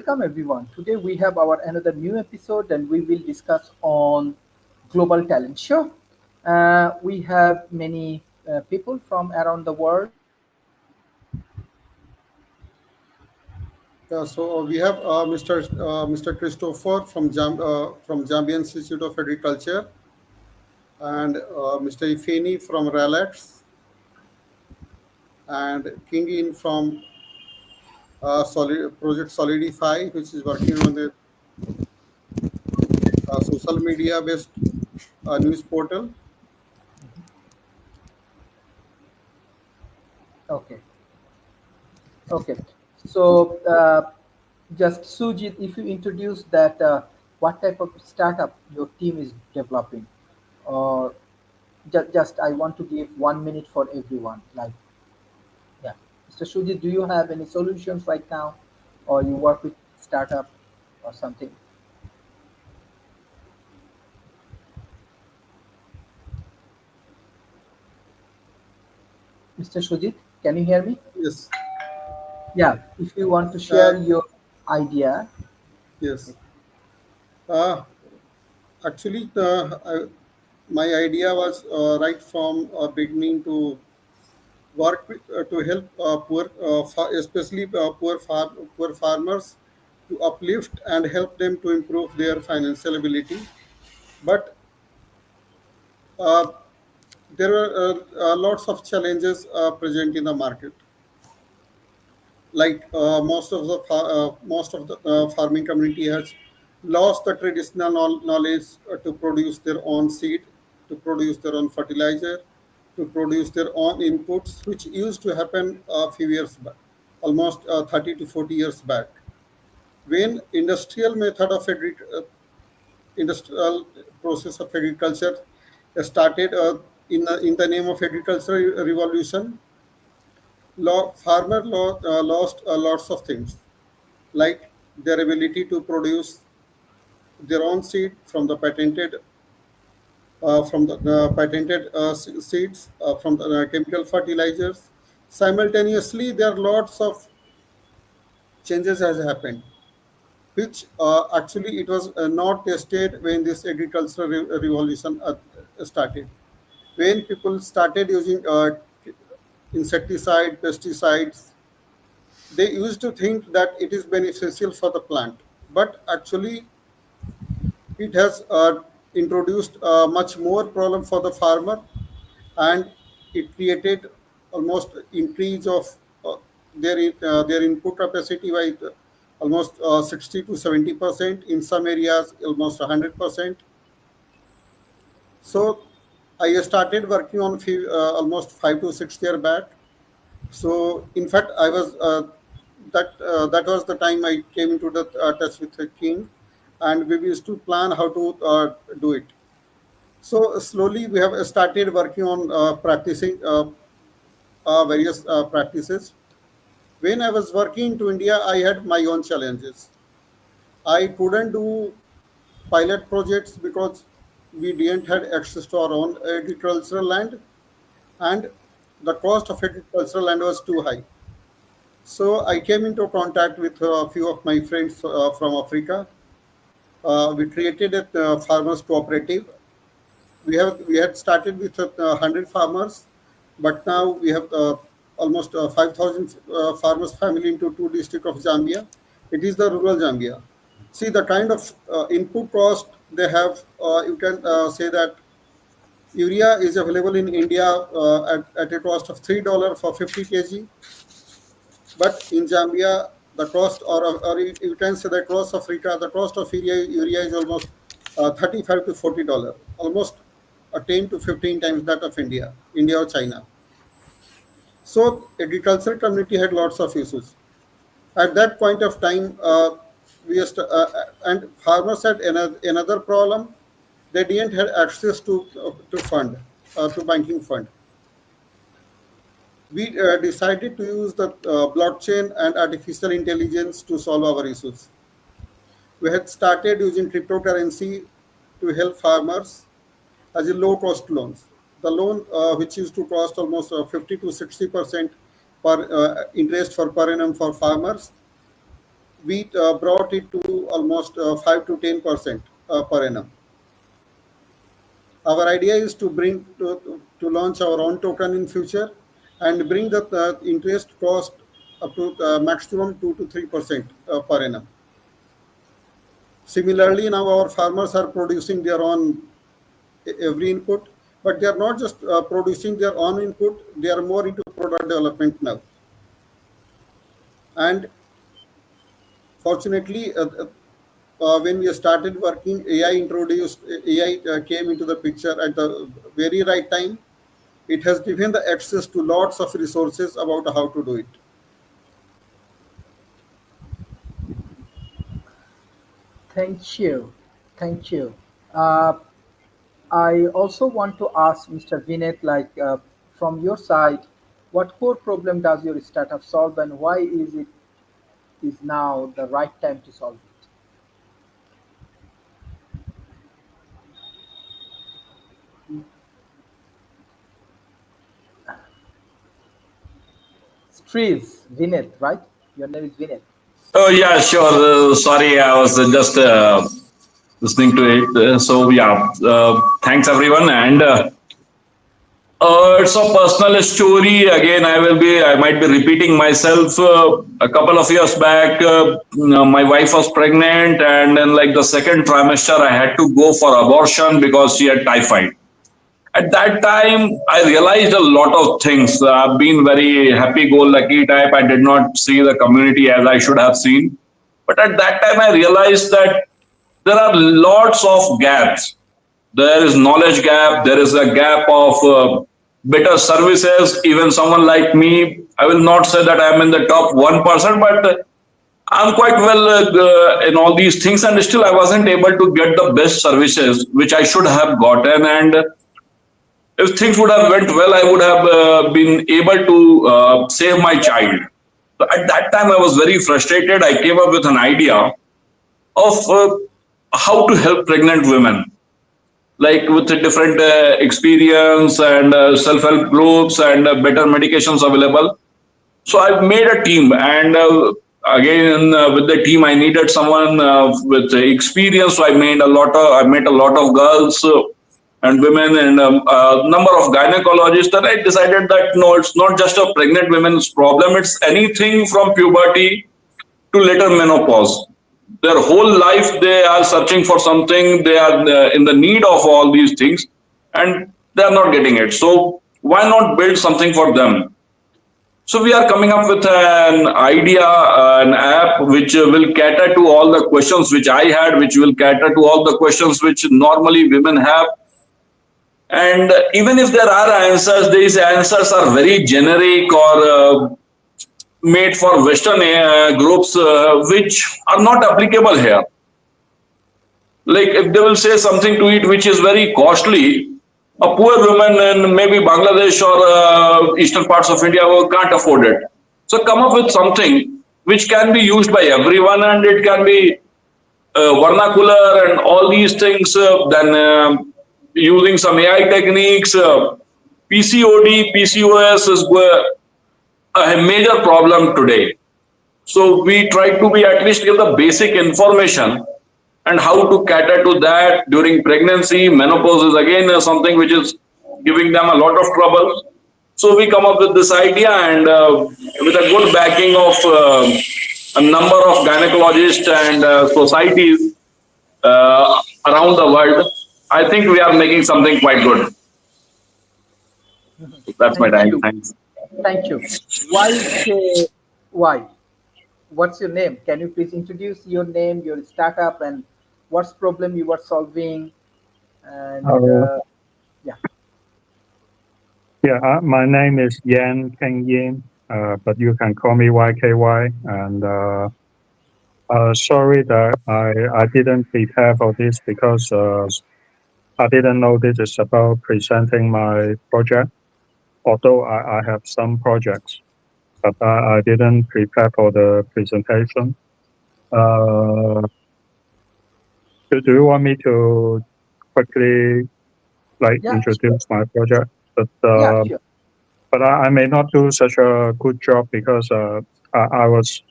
welcome everyone. Today we have our another new episode, and we will discuss on global talent show. We have many people from around the world. So we have Mr. Christopher from Zambia Institute of Agriculture and Mr. Ifeni from RALEX and King In from Project Solidify, which is working on the social media based news portal. Okay, okay. So just Sujit, if you introduce that, what type of startup your team is developing, or just I want to give 1 minute for everyone. Like, yeah, Mr. Sujit, do you have any solutions right now, or you work with startup or something? Mr. Sujit, can you hear me? Yes, Yeah, if you want to uh, share your idea. yes. Uh, Actually, my idea was right from beginning to work to help especially poor farmers, to uplift and help them to improve their financial ability. But uh, there were lots of challenges present in the market. Like most of the farming community has lost the traditional knowledge to produce their own seed, to produce their own fertilizer, to produce their own inputs, which used to happen a few years back, almost 30 to 40 years back, when industrial process of agriculture started in the name of agricultural revolution. Lost lots of things, like their ability to produce their own seed from the patented seeds, from the chemical fertilizers. Simultaneously, there are lots of changes has happened, which actually it was not tested when this agricultural revolution started. When people started using insecticide, pesticides, they used to think that it is beneficial for the plant, but actually it has introduced much more problem for the farmer, and it created almost increase of uh, their input capacity by almost 60 to 70%, in some areas almost 100%. So I started working on almost 5 to 6 year back. So in fact, I was that was the time I came into the touch with the king, and we used to plan how to do it. So slowly we have started working on practicing various practices. When I was working to India, I had my own challenges. I couldn't do pilot projects because we didn't have access to our own agricultural land, and the cost of agricultural land was too high. So I came into contact with a few of my friends from Africa. We created a farmers cooperative. We had started with 100 farmers, but now we have almost 5,000 farmers family into two district of Zambia. It is the rural Zambia. See the kind of input cost they have. You can say that urea is available in India at a cost of $3 for 50 kg, but in Zambia, the cost, or you can say the cost of Africa, the cost of urea is almost 35 to $40, almost 10 to 15 times that of India or China. So agricultural community had lots of issues. At that point of time, and farmers had another problem. They didn't have access to banking fund. We decided to use the blockchain and artificial intelligence to solve our issues. We had started using cryptocurrency to help farmers as a low cost loans. The loan, which used to cost almost 50 to 60% per interest for per annum for farmers, we brought it to almost 5 to 10% per annum. Our idea is to to launch our own token in future and bring the interest cost up to maximum 2 to 3% per annum. Similarly, now our farmers are producing their own every input, but they are not just producing their own input, they are more into product development now. And fortunately, when we started working, AI came into the picture at the very right time. It has given the access to lots of resources about how to do it. Thank you. Thank you. Uh, I also want to ask Mr. Vinay, from your side, what core problem does your startup solve, and why is it is now the right time to solve it? Streez, Vinay, right? Your name is Vinay. Oh yeah, sure. Sorry, I was just listening to it. Thanks everyone. It's a personal story. Again, I might be repeating myself. A couple of years back, my wife was pregnant, and then like the second trimester, I had to go for abortion because she had typhoid. At that time, I realized a lot of things. I've been very happy-go-lucky type. I did not see the community as I should have seen. But at that time, I realized that there are lots of gaps. There is knowledge gap. There is a gap of better services. Even someone like me, I will not say that I'm in the top 1%, but I'm quite well in all these things, and still I wasn't able to get the best services which I should have gotten. And if things would have went well, I would have been able to save my child. So at that time, I was very frustrated. I came up with an idea of how to help pregnant women, like with a different experience and self-help groups and better medications available. So I made a team, and again with the team, I needed someone with experience. So I met a lot of girls and women and a number of gynecologists. And I decided that no, it's not just a pregnant women's problem. It's anything from puberty to later menopause. Their whole life they are searching for something. They are in the need of all these things, and they are not getting it. So why not build something for them? So we are coming up with an idea, an app which will cater to all the questions which I had, which will cater to all the questions which normally women have. And even if there are answers, these answers are very generic or made for Western groups, which are not applicable here. Like if they will say something to it which is very costly, a poor woman in maybe Bangladesh or eastern parts of India who can't afford it. So come up with something which can be used by everyone, and it can be vernacular and all these things. Then using some AI techniques, PCOD, PCOS is a major problem today. So we try to be at least give the basic information and how to cater to that during pregnancy. Menopause is again something which is giving them a lot of trouble. So we come up with this idea, and with a good backing of a number of gynecologists and societies around the world, I think we are making something quite good. That's my Thank time. you. Thanks. Thank you. Why? What's your name? Can you please introduce your name, your startup, and what's problem you are solving? And Uh, yeah, yeah, my name is Yan Peng Yin, but you can call me YKY. And sorry that I didn't prepare for this because I didn't know this is about presenting my project. Although I have some projects, but I didn't prepare for the presentation. Uh, do you want me to quickly yeah, sure. introduce my project? Yeah, sure. But I may not do such a good job because I was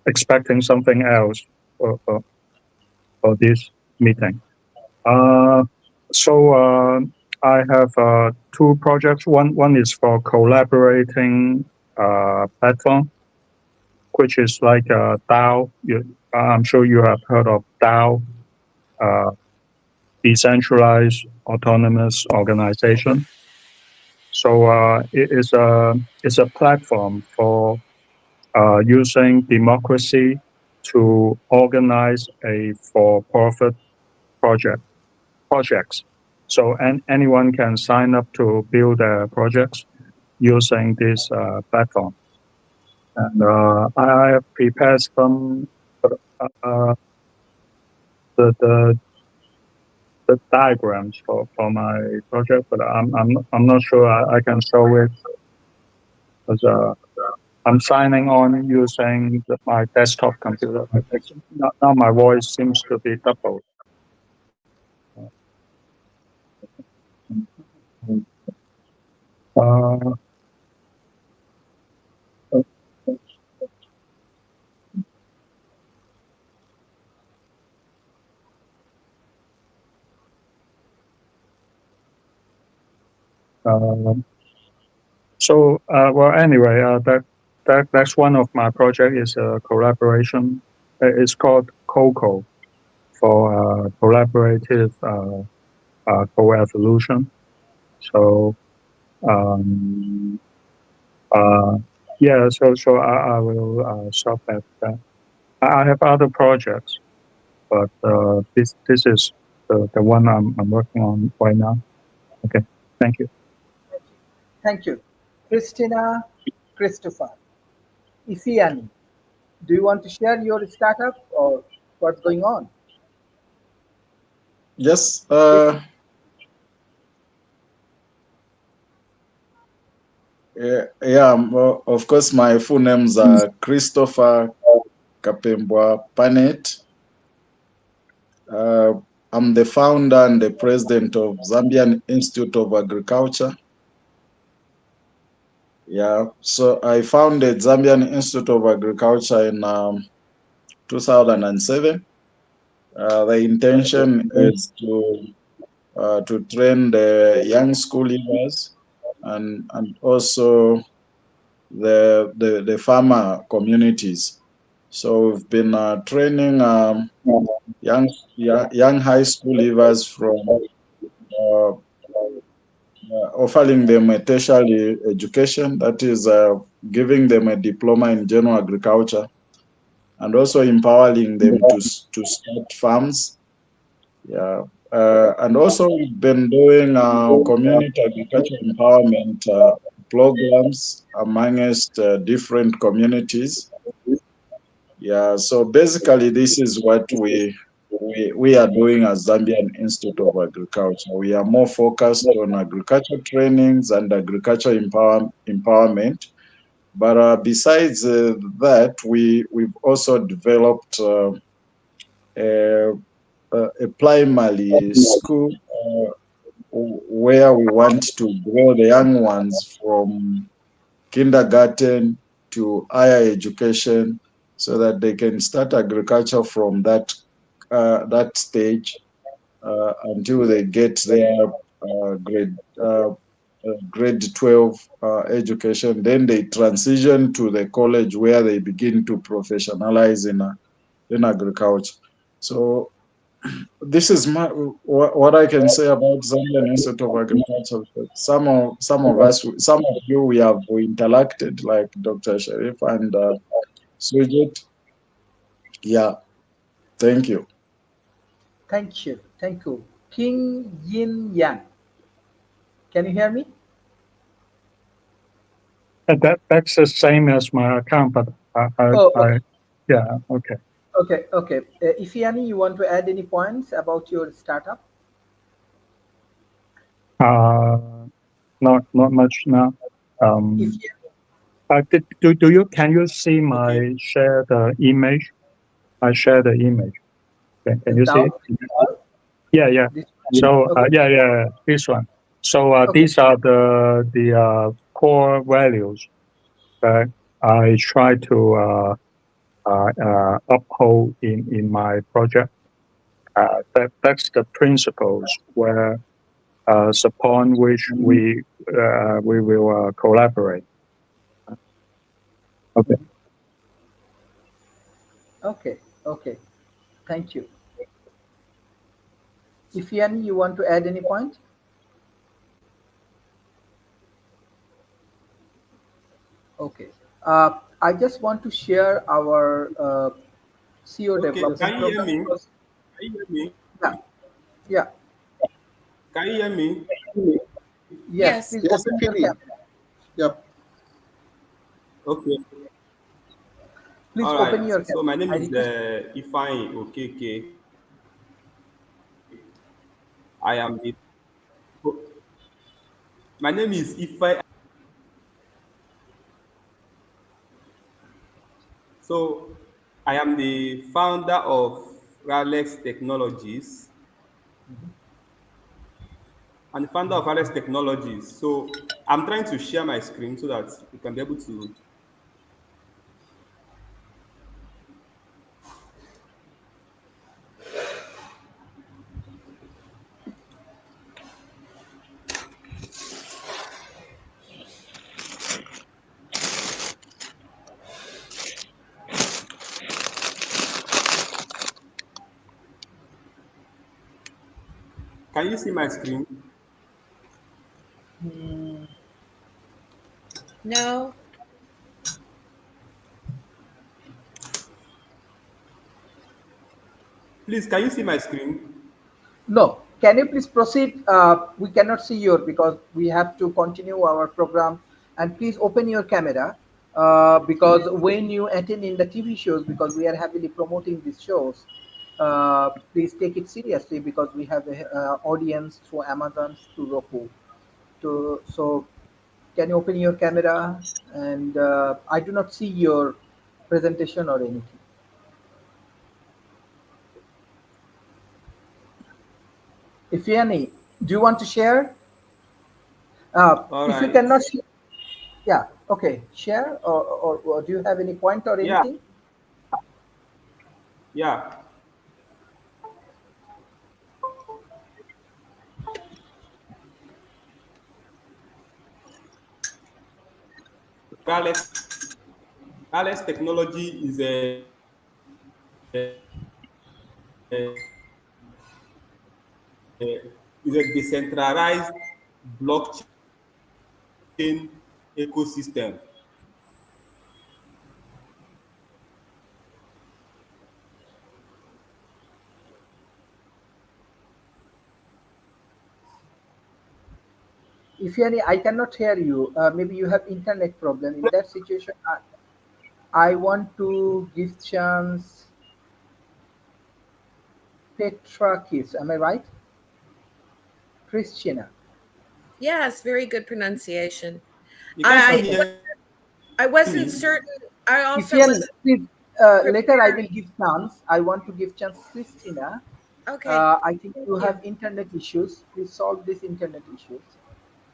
expecting something else for this meeting. I have two projects. One is for collaborating platform, which is like DAO. I'm sure you have heard of DAO, decentralized autonomous organization. So it's a platform for using democracy to organize a for-profit projects. So anyone can sign up to build their projects using this platform. And I have prepared some the diagrams for my project, but I'm not sure I can show it because I'm signing on using my desktop computer. Now my voice seems to be doubled. Anyway, that's one of my project is a collaboration. It's called COCO for collaborative co-evolution. So yeah, so I will stop at that. I have other projects, but this is the one I'm working on right now. Okay, thank you. Thank you. Christina, Christopher, Isiani, do you want to share your startup or what's going on? Yes. Of course, my full names are Christopher Kapembwa Panet. I'm the founder and the president of Zambian Institute of Agriculture. Yeah, so I founded Zambian Institute of Agriculture in 2007. The intention is to train the young school leavers and also the farmer communities. So we've been training young high school leavers from offering them a tertiary education, that is giving them a diploma in general agriculture, and also empowering them to start farms. Yeah. And also we've been doing community agriculture empowerment programs amongst different communities. Yeah, so basically this is what we are doing as Zambian Institute of Agriculture. We are more focused on agriculture trainings and agriculture empowerment. But besides that, we've also developed a primary school where we want to grow the young ones from kindergarten to higher education so that they can start agriculture from that stage until they get their grade 12 education. Then they transition to the college where they begin to professionalize in agriculture. So this is what I can say about Zambian Institute of Agriculture. Some of you, we have interacted, like Dr. Sharif and Sujit. Yeah, thank you. Thank you. Thank you. King Yin Yang. Can you hear me? That's the same as my account, but Okay. yeah, okay. Okay. Isiani, you want to add any points about your startup? Not much now. Can you see my share the image? I share the image. Can you see? Yeah. So this one. So these are the core values that I try to uphold in my project. That's the principles where upon which we will collaborate. Okay. Okay, okay. Thank you. Ifeanyi, you want to add any point? Okay. I just want to share our CO Okay, development can you hear program me? because, Can you hear me? yeah, yeah, Can you hear me? yes, Yes. please Yes, open your Ifeanyi. camera. Yep. Okay. Please All open right. your So camera. my name I is request. Ifeanyi Okeke. I am the. My name is Ifeanyi. So I am the founder of Ralex Technologies and founder of Ralex Technologies. So I'm trying to share my screen so that you can be able to. Can you see my screen? Hmm, No. Please, can you see my screen? no, can you please proceed? We cannot see your because we have to continue our program. And please open your camera because when you attend in the TV shows, because we are heavily promoting these shows, please take it seriously because we have a audience through Amazon, through Roku. So can you open your camera? And I do not see your presentation or anything. If any, do you want to share? All If you right. cannot, yeah, okay, share or do you have any point or Yeah. anything? Yeah. Ralex, Ralex Technology a is a decentralized blockchain ecosystem. If any, I cannot hear you. Maybe you have internet problem. In that situation, I want to give chance Petra Kiss. Am I right? Christina. Yes, very good pronunciation. You guys can I Okay. hear I wasn't me. certain. I If also you wasn't please, later I prepared. will give chance. I want to give chance Christina. Okay. I think Thank you you. have internet issues. Please solve these internet issues.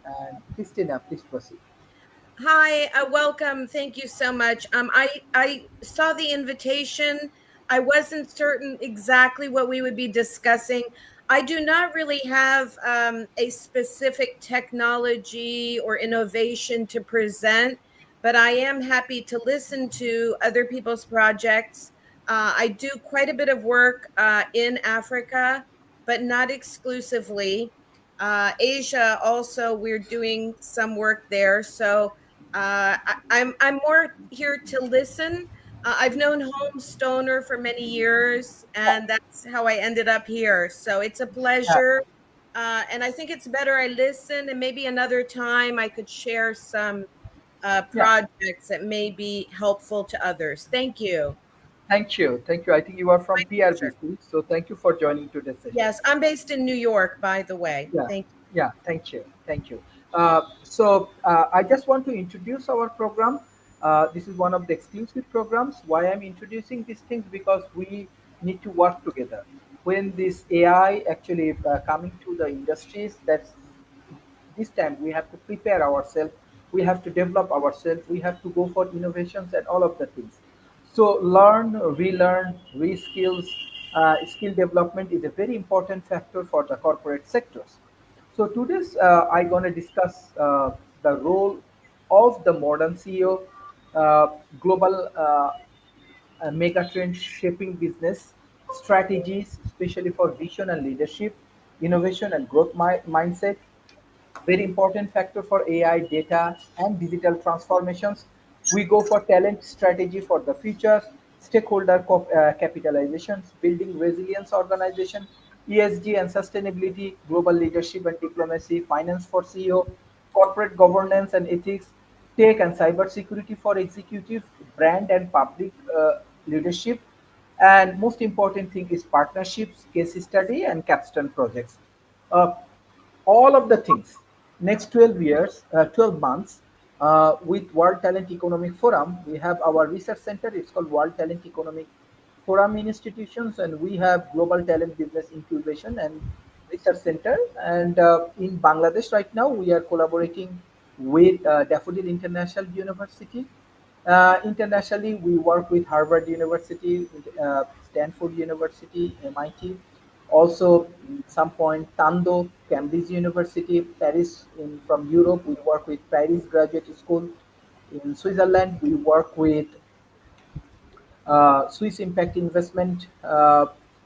And Christina, please proceed. Hi, welcome. Thank you so much. I saw the invitation. I wasn't certain exactly what we would be discussing. I do not really have a specific technology or innovation to present, but I am happy to listen to other people's projects. I do quite a bit of work in Africa, but not exclusively. Asia also, we're doing some work there. So I'm more here to listen. I've known Holmes Stoner for many years, and that's how I ended up here. So it's a Yeah, pleasure. And I think it's better I listen, and maybe another time I could share some yeah. projects that may be helpful to others. Thank you. Thank you. Thank you. I think you are My from pleasure. PRBC. So thank you for joining today's session. Yes, I'm based in New York, by the way. Yeah, Thank yeah. Thank you. Thank you. I just want to introduce our program. This is one of the exclusive programs. Why I'm introducing these things because we need to work together. When this AI actually coming to the industries, that's this time we have to prepare ourselves, we have to develop ourselves, we have to go for innovations and all of the things. So learn, relearn, reskills, skill development is a very important factor for the corporate sectors. So today's I'm going to discuss the role of the modern CEO, global mega trend shaping business strategies, especially for vision and leadership, innovation and growth mindset, very important factor for AI, data, and digital transformations. We go for talent strategy for the future, stakeholder capitalizations, building resilience organization, ESG and sustainability, global leadership and diplomacy, finance for CEO, corporate governance and ethics, tech and cybersecurity for executive, brand and public leadership, and most important thing is partnerships, case study, and capstone projects. Uh, all of the things next 12 years 12 months with World Talent Economic Forum. We have our research center, it's called World Talent Economic Forum institutions, and we have Global Talent Business Incubation and Research Center. And in Bangladesh right now we are collaborating with Daffodil International University. Internationally we work with Harvard University, Stanford University, MIT, also some point Tando, Cambridge University, Paris. From Europe we work with Paris Graduate School. In Switzerland we work with Swiss Impact Investment.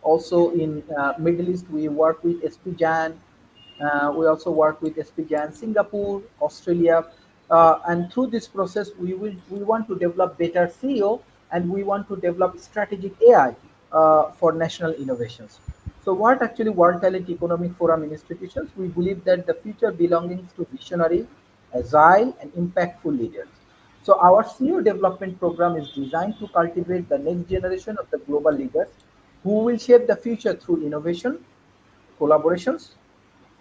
Also in Middle East, we work with SPJAN. We also work with SPJAN Singapore, Australia. And through this process, we want to develop better CEO, and we want to develop strategic AI for national innovations. So what actually World Talent Economic Forum institutions? We believe that the future belongs to visionary, agile, and impactful leaders. So our CEO development program is designed to cultivate the next generation of the global leaders who will shape the future through innovation, collaborations,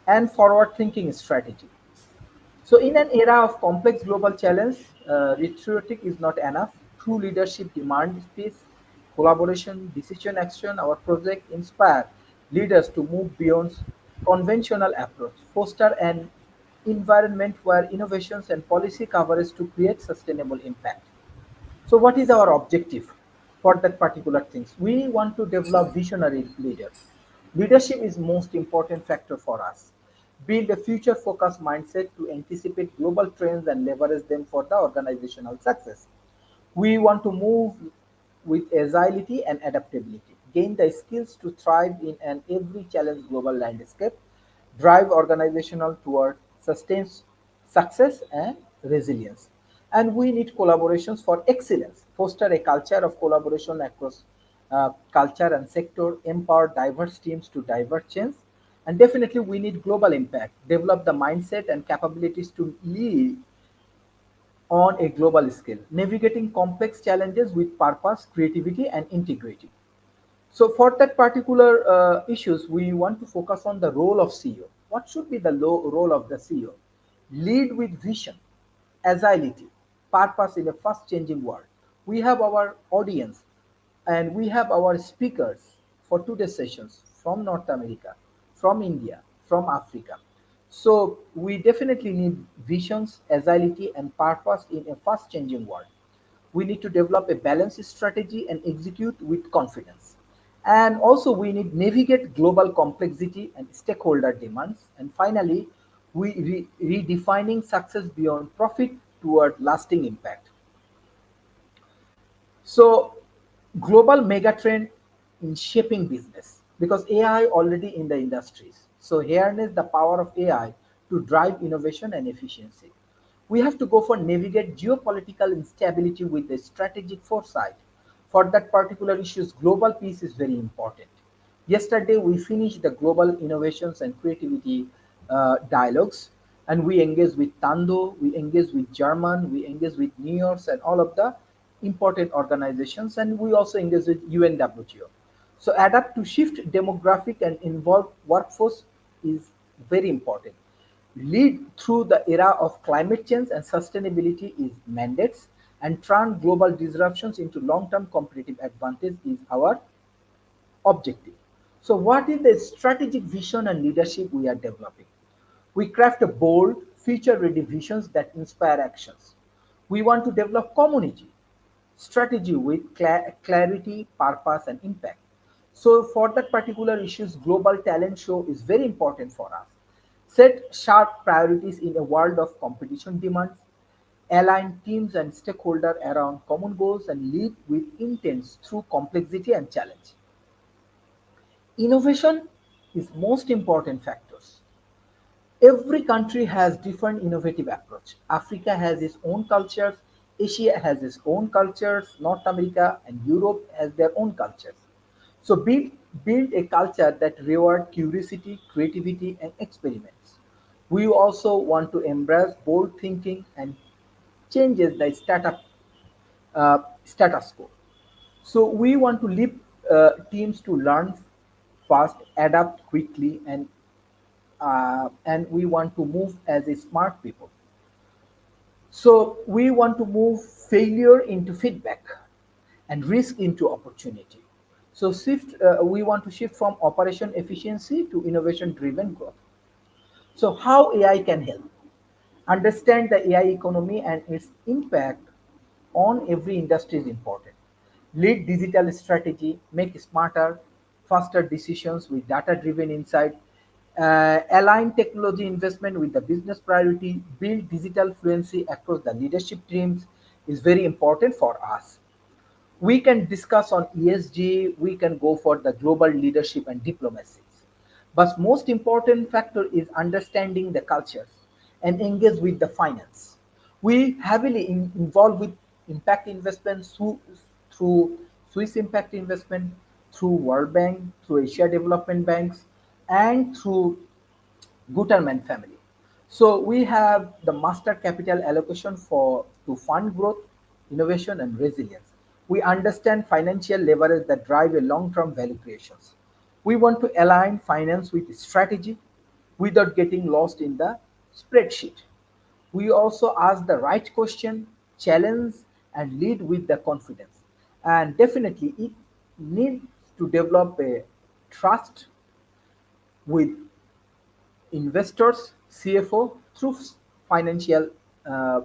and forward-thinking strategy. So, in an era of complex global challenge, rhetoric is not enough. True leadership demands peace, collaboration, decision action. Our project inspire leaders to move beyond conventional approach, foster an environment where innovations and policy coverage to create sustainable impact. So, what is our objective for that particular things? We want to develop visionary leaders. Leadership is most important factor for us. Build a future-focused mindset to anticipate global trends and leverage them for the organizational success. We want to move with agility and adaptability, gain the skills to thrive in an every challenge global landscape, drive organizational toward sustained success and resilience. And we need collaborations for excellence, foster a culture of collaboration across culture and sector, empower diverse teams to diverse change, and definitely we need global impact, develop the mindset and capabilities to lead on a global scale, navigating complex challenges with purpose, creativity, and integrity. So for that particular issues, we want to focus on the role of CEO. What should be the role of the CEO? Lead with vision, agility, purpose in a fast changing world. We have our audience and we have our speakers for today's sessions from North America, from India, from Africa. So we definitely need visions, agility, and purpose in a fast changing world. We need to develop a balanced strategy and execute with confidence. And also we need navigate global complexity and stakeholder demands. And finally, we redefining success beyond profit toward lasting impact. So global megatrend in shaping business, because AI already in the industries. So harness the power of AI to drive innovation and efficiency. We have to go for navigate geopolitical instability with a strategic foresight. For that particular issues, global peace is very important. Yesterday, we finished the global innovations and creativity dialogues, and we engaged with Tando, we engaged with German, we engaged with New York, and all of the important organizations, and we also engaged with UNWTO. So, adapt to shift demographic and involve workforce is very important. Lead through the era of climate change and sustainability is mandates, and turn global disruptions into long-term competitive advantage is our objective. So what is the strategic vision and leadership we are developing? We craft a bold, future-ready visions that inspire actions. We want to develop community, strategy with clarity, purpose, and impact. So for that particular issues, global talent show is very important for us. Set sharp priorities in a world of competition demands, align teams and stakeholders around common goals, and lead with intent through complexity and challenge. Innovation is most important factors. Every country has different innovative approach. Africa has its own cultures, Asia has its own cultures, North America and Europe has their own cultures. So build a culture that reward curiosity, creativity, and experiments. We also want to embrace bold thinking and changes the status quo. So we want to lead teams to learn fast, adapt quickly, and we want to move as a smart people. So we want to move failure into feedback and risk into opportunity. So we want to shift from operation efficiency to innovation driven growth. So how AI can help? Understand the AI economy and its impact on every industry is important. Lead digital strategy, make smarter, faster decisions with data driven insight, align technology investment with the business priority, build digital fluency across the leadership teams is very important for us. We can discuss on ESG, we can go for the global leadership and diplomacies. But most important factor is understanding the cultures and engage with the finance. We heavily involved with impact investments through Swiss Impact Investment, through World Bank, through Asia Development Banks, and through Guterman family. So we have the master capital allocation for to fund growth, innovation, and resilience. We understand financial levers that drive a long-term value creations. We want to align finance with strategy without getting lost in the spreadsheet. We also ask the right question, challenge, and lead with the confidence. And definitely, it needs to develop a trust with investors, CFO, through financial uh,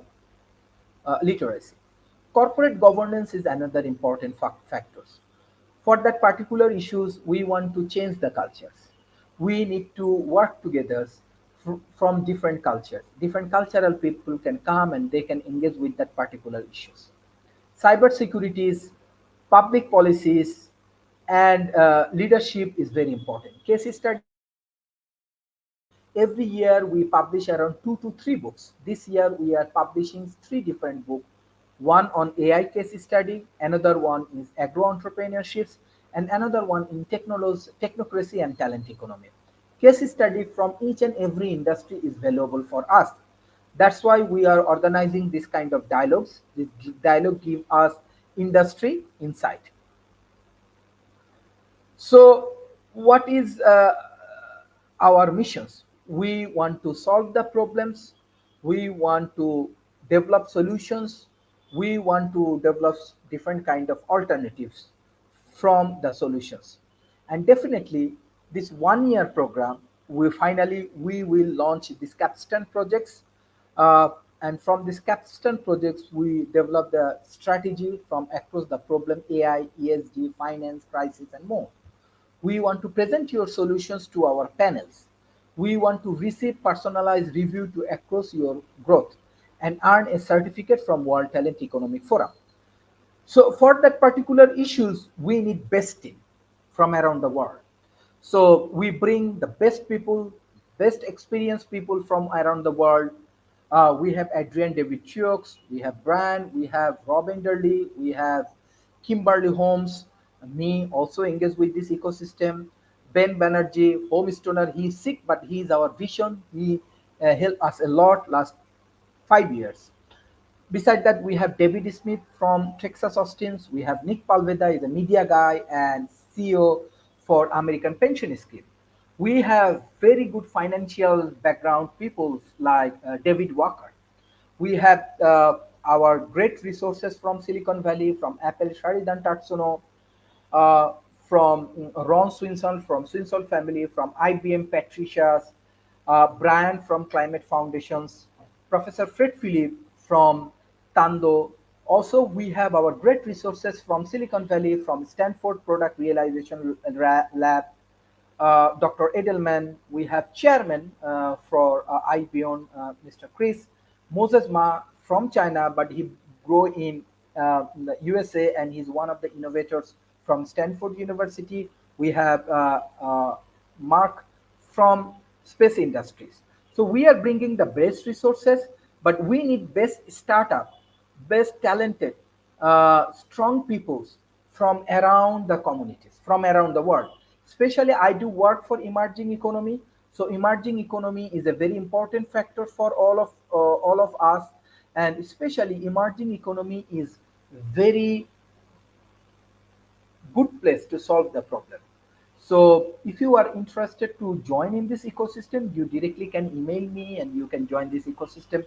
literacy. Corporate governance is another important factor. For that particular issues, we want to change the cultures. We need to work together from different cultures. Different cultural people can come and they can engage with that particular issues. Cyber securities, public policies, and leadership is very important. Case study. Every year we publish around 2 to 3 books. This year we are publishing three different books. One on AI case study, another one is agro entrepreneurships, and another one in technology, technocracy and talent economy. Case study from each and every industry is valuable for us. That's why we are organizing this kind of dialogues. This dialogue give us industry insight. So, what is our missions? We want to solve the problems. We want to develop solutions. We want to develop different kind of alternatives from the solutions. And definitely, this 1 year program, we will launch this capstone projects, uh, and from this capstone projects, we develop the strategy from across the problem AI, ESG, finance, crisis, and more. We want to present your solutions to our panels. We want to receive personalized review to across your growth and earn a certificate from World Talent Economic Forum. So for that particular issues, we need best team from around the world. So we bring the best people, best experienced people from around the world. We have Adrian David Chioks, we have Brian, we have Rob Enderly, we have Kimberly Holmes, me also engaged with this ecosystem. Ben Banerjee, home stoner, he's sick, but he's our vision. He helped us a lot last 5 years. Beside that, we have David Smith from Texas Austin's. We have Nick Palveda, is a media guy and CEO for American Pension Scheme. We have very good financial background people like David Walker. We have our great resources from Silicon Valley, from Apple, Sharidan Tatsuno, uh, from Ron Swinson from Swinson family, from IBM Patricia's, Brian from Climate Foundations, Professor Fred Philip from Tando Also, we have our great resources from Silicon Valley, from Stanford Product Realization Lab, Dr. Edelman. We have chairman for IBEON, Mr. Chris Moses Ma from China, but he grew in the USA, and he's one of the innovators from Stanford University. We have Mark from space industries. So we are bringing the best resources, but we need best startup, best talented, strong peoples from around the communities, from around the world. Especially, I do work for emerging economy. So emerging economy is a very important factor for all of us, and especially emerging economy is very good place to solve the problem. So if you are interested to join in this ecosystem, you directly can email me and you can join this ecosystem.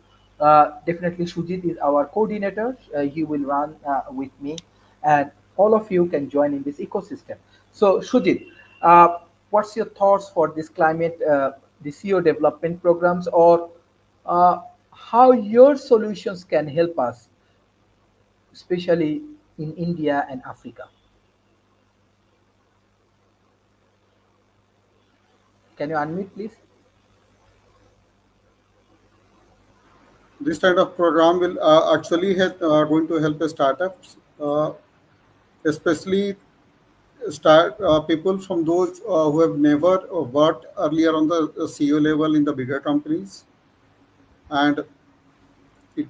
Definitely, Shujit is our coordinator. He will run with me, and all of you can join in this ecosystem. So, Shujit, what's your thoughts for this climate, the CO development programs, or how your solutions can help us, especially in India and Africa? Can you unmute, please? This kind of program will actually going to help the startups, especially start people from those who have never worked earlier on the CEO level in the bigger companies. And it,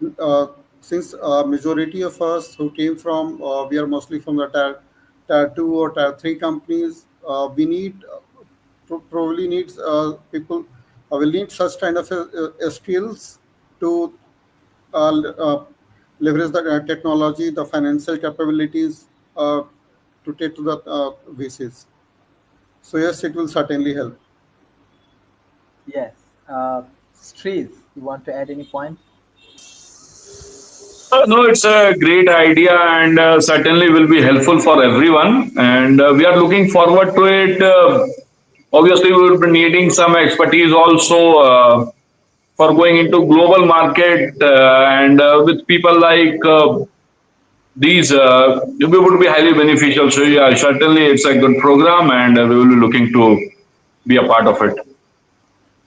since majority of us who came from, we are mostly from the tier 2 or tier 3 companies, we need probably needs people will need such kind of skills to leverage the technology, the financial capabilities to take to the VCs. So yes, it will certainly help. Yes. Streez, you want to add any point? No, it's a great idea and certainly will be helpful for everyone. And we are looking forward to it. Obviously, we will be needing some expertise also for going into global market and with people like these, we would be highly beneficial. So yeah, certainly it's a good program, and we will be looking to be a part of it.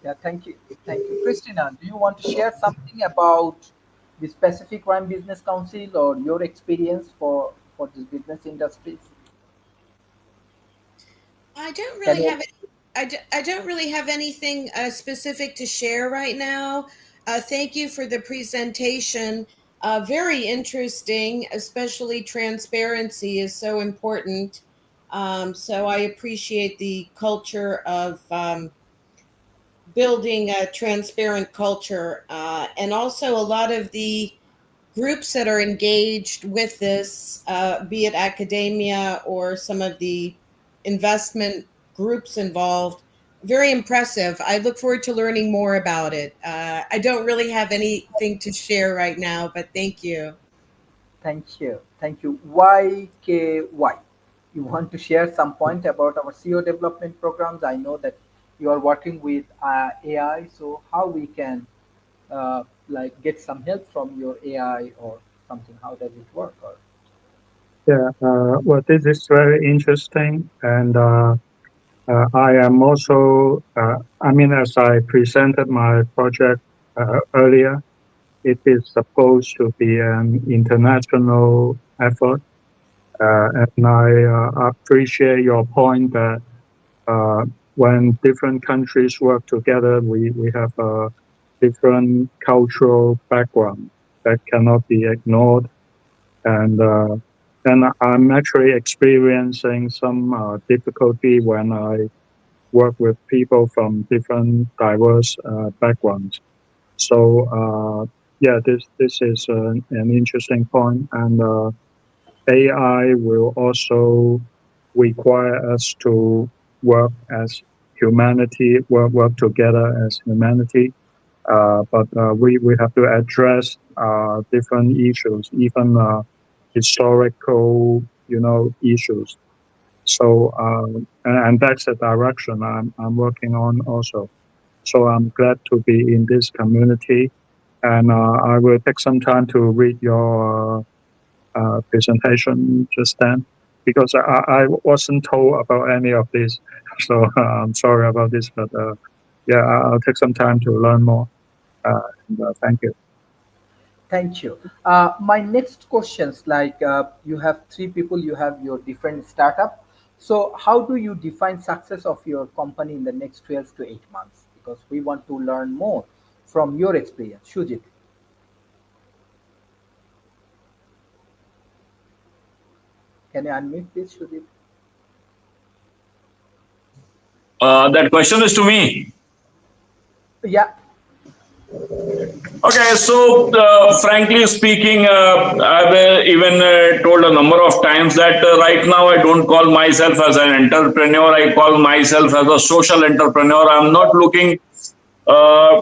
Yeah, thank you. Thank you. Christina, do you want to share something about the specific Rhyme Business Council or your experience for this business industries? I don't Can really you? have I don't really have anything specific to share right now. Thank you for the presentation. Very interesting, especially transparency is so important. So I appreciate the culture of building a transparent culture, and also a lot of the groups that are engaged with this, be it academia or some of the investment groups involved. Very impressive. I look forward to learning more about it. I don't really have anything to share right now, but thank you. Thank you. Thank you. YKY. You want to share some point about our CEO development programs? I know that you are working with AI, so how we can like get some help from your AI or something? How does it work? Or Yeah, well, this is very interesting, and I am also, I mean, as I presented my project earlier, it is supposed to be an international effort, and I appreciate your point that when different countries work together, we have a different cultural background that cannot be ignored, and I'm actually experiencing some difficulty when I work with people from different diverse backgrounds. So yeah, this is an interesting point, and AI will also require us to work as humanity, work together as humanity. But we have to address different issues, even historical, issues. So and that's the direction I'm working on also. So I'm glad to be in this community, and I will take some time to read your presentation just then, because I wasn't told about any of this. So I'm sorry about this, but yeah, I'll take some time to learn more. Thank you. Thank you. My next questions, like you have three people, you have your different startup. So how do you define success of your company in the next 12 to 8 months? Because we want to learn more from your experience. Shujit, can you unmute please, Shujit? That question is to me. Yeah, Okay, so frankly speaking, I've even told a number of times that right now I don't call myself as an entrepreneur. I call myself as a social entrepreneur. I'm not looking. Uh,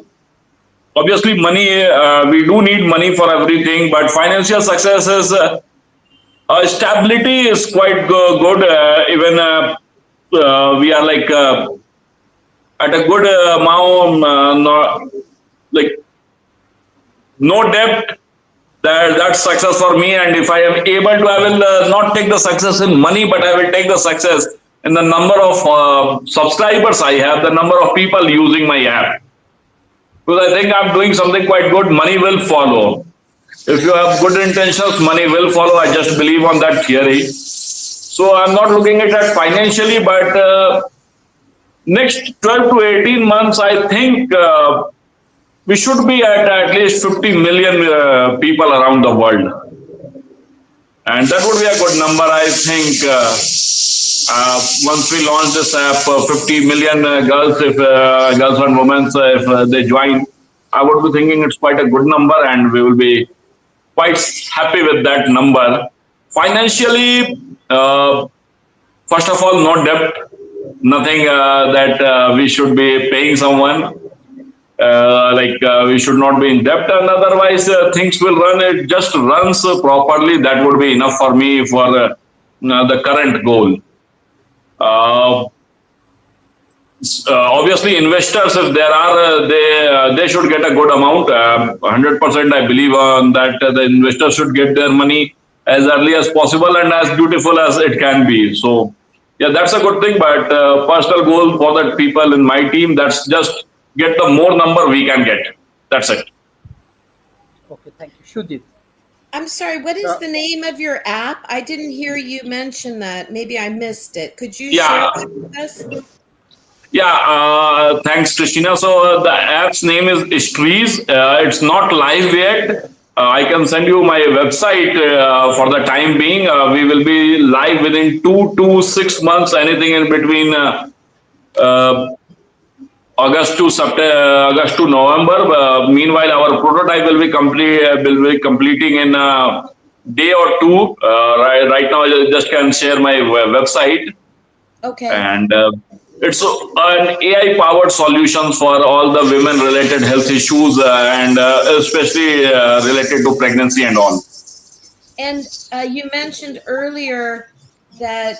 Obviously, money. We do need money for everything, but financial success is stability is quite good. Even we are like at a good amount. No, like no debt. That's success for me. And if I am able to, I will not take the success in money, but I will take the success in the number of subscribers I have, the number of people using my app. Because I think I'm doing something quite good. Money will follow. If you have good intentions, money will follow. I just believe on that theory. So I'm not looking at that financially, but next 12 to 18 months, I think we should be at least 50 million people around the world. And that would be a good number, I think. Once we launch this app, 50 million girls, if girls and women, if they join, I would be thinking it's quite a good number, and we will be quite happy with that number. Financially, first of all, no debt, nothing that we should be paying someone. We should not be in debt, and otherwise things will run. It just runs properly. That would be enough for me for the current goal. Obviously, investors, if there are, they should get a good amount. 100%, I believe on that. The investors should get their money as early as possible and as beautiful as it can be. So, yeah, that's a good thing. But personal goal for the people in my team, that's just get the more number we can get. That's it. okay, thank you. Shujit, I'm sorry, what is the name of your app? I didn't hear you mention that. Maybe I missed it. Could you share that with us? Yeah, thanks, Christina. So the app's name is Istrees. It's not live yet. I can send you my website for the time being. We will be live within 2 to 6 months, anything in between August to November. Meanwhile, our prototype will be completing in a day or two. Right now, I just can share my website. Okay. And it's an AI-powered solution for all the women-related health issues and especially related to pregnancy and all. And you mentioned earlier that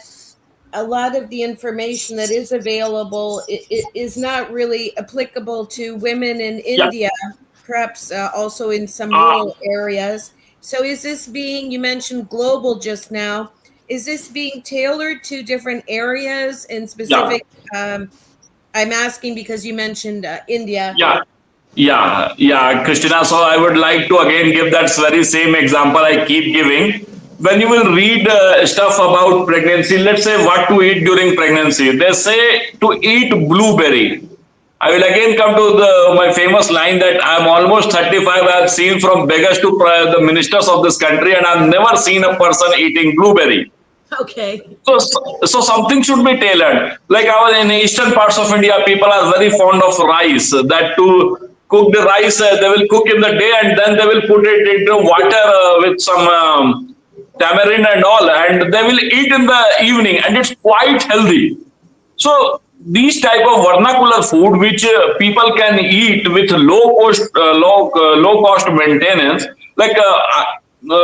a lot of the information that is available is not really applicable to women in India, perhaps also in some rural areas. So is this being, you mentioned global just now, is this being tailored to different areas in specific? I'm asking because you mentioned India. Yeah, Christina. So I would like to again give that very same example I keep giving. When you will read stuff about pregnancy, let's say what to eat during pregnancy, they say to eat blueberry. I will again come to my famous line that I'm almost 35. I've seen from beggars to the ministers of this country, and I've never seen a person eating blueberry. Okay. So something should be tailored. Like in eastern parts of India, people are very fond of rice. That to cook the rice, they will cook in the day and then they will put it into water with some tamarind and all, and they will eat in the evening, and it's quite healthy. So these type of vernacular food which people can eat with low cost maintenance, like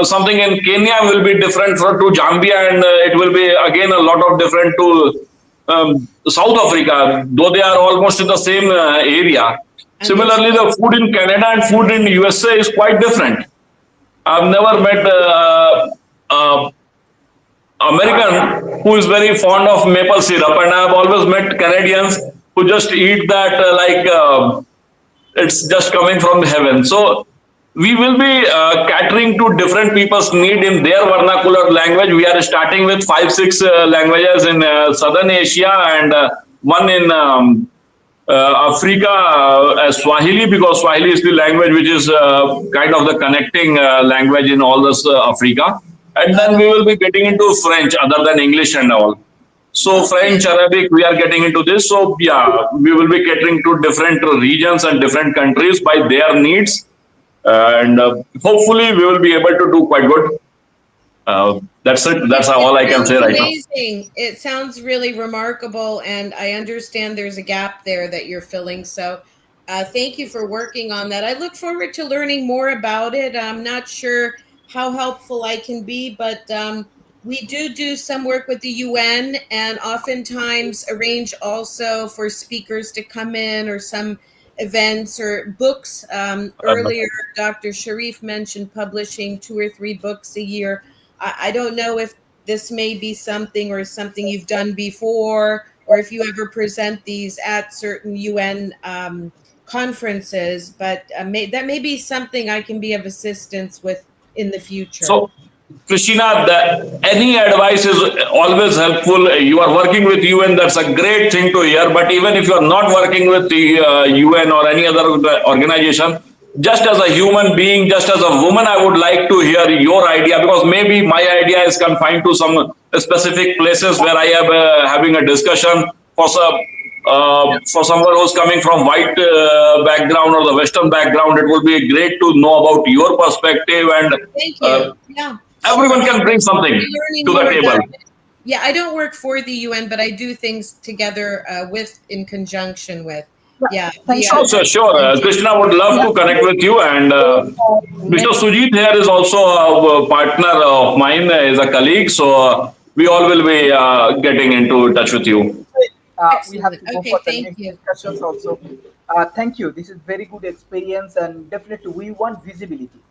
something in Kenya will be different to Zambia, and it will be again a lot of different to South Africa, though they are almost in the same area. Similarly, the food in Canada and food in USA is quite different. I've never met uh, American who is very fond of maple syrup, and I've always met Canadians who just eat that it's just coming from heaven. So we will be catering to different people's need in their vernacular language. We are starting with 5, 6 languages in Southern Asia and one in Africa, Swahili, because Swahili is the language which is kind of the connecting language in all this Africa. And then we will be getting into French other than English and all. So French, Arabic, we are getting into this. So yeah, we will be catering to different regions and different countries by their needs. And hopefully we will be able to do quite good. That's it. That's all I can say right now. Amazing. It sounds really remarkable, and I understand there's a gap there that you're filling. So thank you for working on that. I look forward to learning more about it. I'm not sure how helpful I can be, but we do some work with the UN, and oftentimes arrange also for speakers to come in, or some events or books. Earlier, Dr. Sharif mentioned publishing 2 or 3 books a year. I don't know if this may be something you've done before, or if you ever present these at certain UN conferences, but that may be something I can be of assistance with in the future. So, Christina, any advice is always helpful. You are working with UN, that's a great thing to hear. But even if you are not working with the UN or any other organization, just as a human being, just as a woman, I would like to hear your idea, because maybe my idea is confined to some specific places where I am having a discussion for someone who's coming from white background or the Western background. It would be great to know about your perspective, and thank you. Yeah, everyone can bring something to the table. Yeah, I don't work for the UN, but I do things together in conjunction with. Yeah, Sure. Krishna would love to connect with you, and Mr. Sujit here is also a partner of mine, is a colleague, so we all will be getting into touch with you. We have to go for the next discussions also. Thank you. This is very good experience, and definitely we want visibility.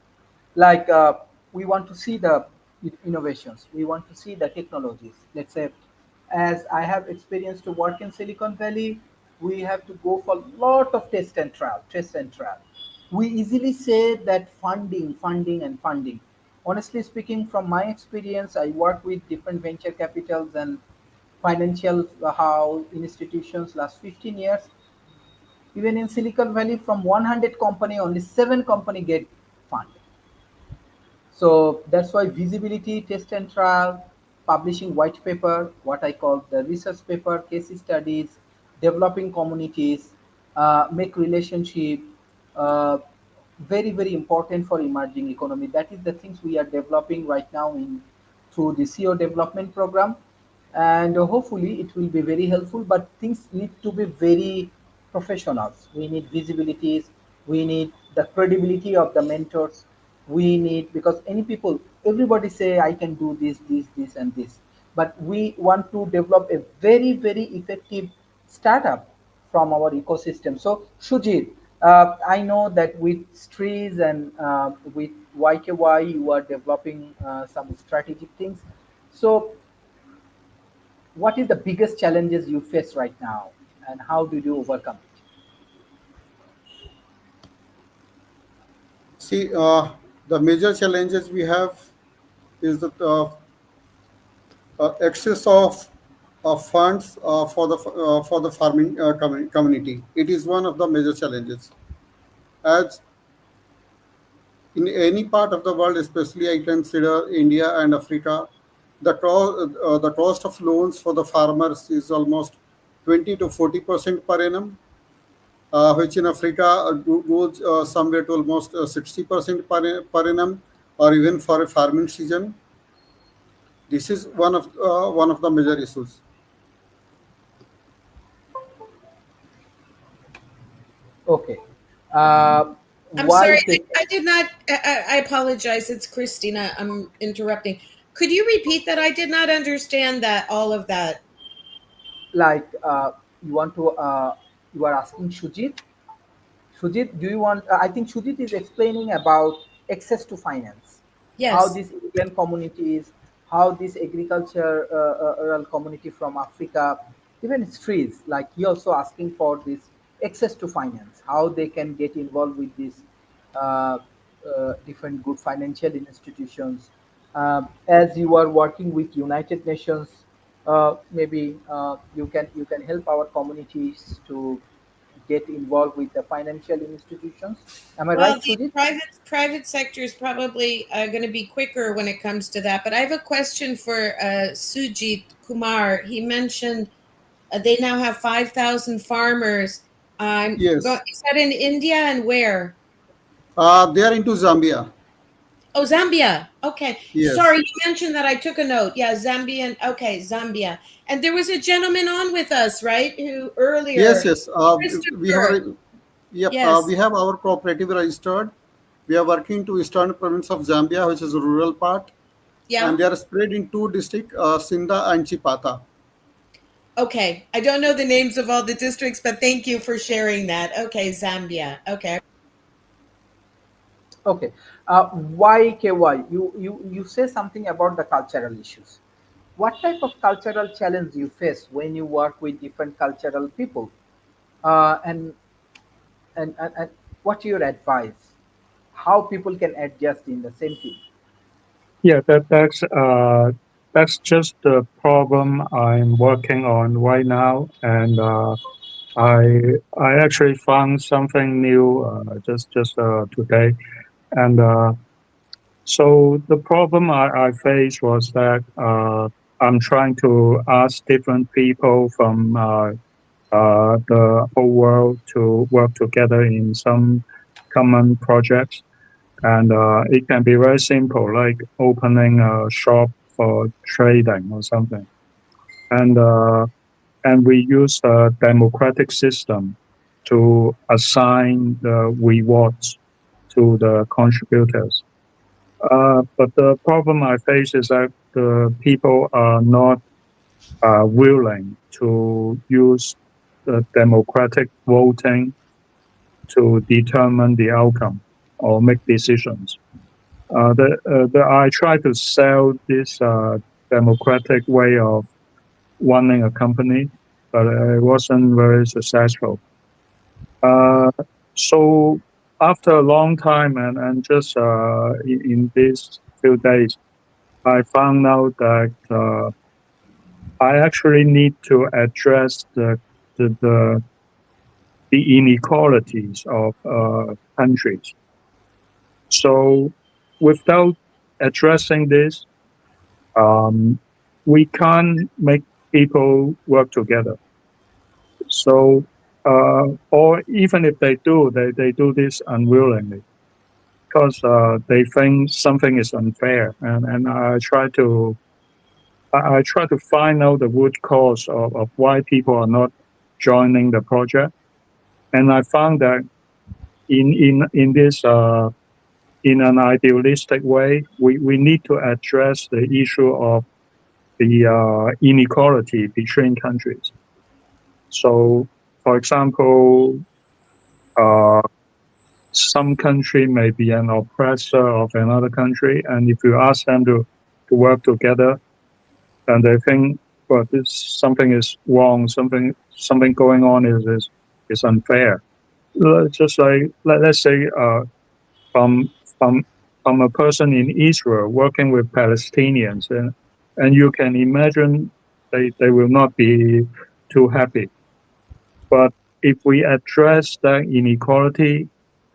Like we want to see the innovations. We want to see the technologies. Let's say, as I have experience to work in Silicon Valley, we have to go for a lot of test and trial. We easily say that funding. Honestly speaking, from my experience, I work with different venture capitals and financial house institutions last 15 years. Even in Silicon Valley, from 100 company, only 7 company get funded. So that's why visibility, test and trial, publishing white paper, what I call the research paper, case studies, developing communities, make relationship, uh, very important for emerging economy. That is the things we are developing right now through the CO development program, and hopefully it will be very helpful. But things need to be very professionals. We need visibilities. We need the credibility of the mentors. We need, because any people, everybody say I can do this and this, but we want to develop a very effective startup from our ecosystem. So Shujit, I know that with Strees and with YKY, you are developing some strategic things. So what is the biggest challenges you face right now, and how do you overcome it? See, the major challenges we have is that excess of funds for the farming community. It is one of the major challenges. As in any part of the world, especially I consider India and Africa, the cost of loans for the farmers is almost 20 to 40% per annum, which in Africa goes somewhere to almost 60% per annum, or even for a farming season. This is one of the major issues. Okay. I'm Why sorry, take I did not. I apologize. It's Christina. I'm interrupting. Could you repeat that? I did not understand that. All of that. like you want to you are asking Shujit? Shujit, do you want? I think Shujit is explaining about access to finance. how Yes. these Indian communities, how this agricultural community from Africa, even trees, like he also asking for this access to finance, how they can get involved with these uh, different good financial institutions. As you are working with United Nations, maybe you can help our communities to get involved with the financial institutions. Am I Well, right, the Sujit? private sector is probably going to be quicker when it comes to that. But I have a question for Sujit Kumar. He mentioned they now have 5,000 farmers. Yes. Is that in India and where? They are into Zambia. Oh, Zambia. Okay. Yes. Sorry, you mentioned that. I took a note. Yeah, Zambian. Okay, Zambia. And there was a gentleman on with us, right? Who Yes, earlier, yes. We have, Christopher. yep. Yes. We have our cooperative registered. We are working to eastern province of Zambia, which is a rural part, and Yeah. they are spread in two districts, Sinda and Chipata. Okay. I don't know the names of all the districts, but thank you for sharing that. Okay, Zambia. Okay. Okay. YKY, you say something about the cultural issues. What type of cultural challenge you face when you work with different cultural people? And, and what your advice? How people can adjust in the same team? Yeah, that's just the problem I'm working on right now, and I actually found something new just today, and so the problem I faced was that I'm trying to ask different people from the whole world to work together in some common projects. And it can be very simple, like opening a shop for trading or something. And we use a democratic system to assign the rewards to the contributors. But the problem I face is that the people are not willing to use the democratic voting to determine the outcome or make decisions. I try to sell this democratic way of running a company, but it wasn't very successful. Uh, so after a long time and just in these few days, I found out that I actually need to address the, the, the inequalities of countries. So without addressing this, um, we can't make people work together. So, or even if they do, they do this unwillingly because they think something is unfair. And I try to find out the root cause of why people are not joining the project. And I found that in this in an idealistic way, we need to address the issue of the inequality between countries. So, for example, uh, some country may be an oppressor of another country, and if you ask them to work together, then they think, well, this something is wrong, something going on is unfair. Just like let's say from from from a person in Israel working with Palestinians, and you can imagine they will not be too happy. But if we address that inequality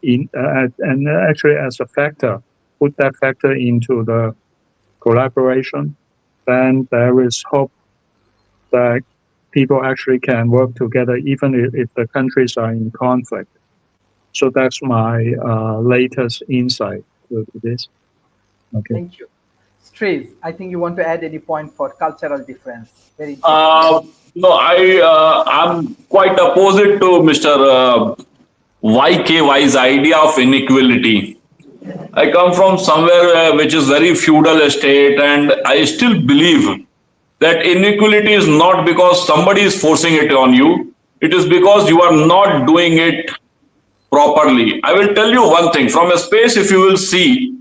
and actually as a factor, put that factor into the collaboration, then there is hope that people actually can work together even if the countries are in conflict. So that's my latest insight to this. Okay. Thank you. Strays, I think you want to add any point for cultural difference. Very interesting. Uh, no, I'm quite opposite to Mr. YKY's idea of inequality. I come from somewhere which is very feudal estate, and I still believe that inequality is not because somebody is forcing it on you. It is because you are not doing it properly. I will tell you one thing from a space, if you will see,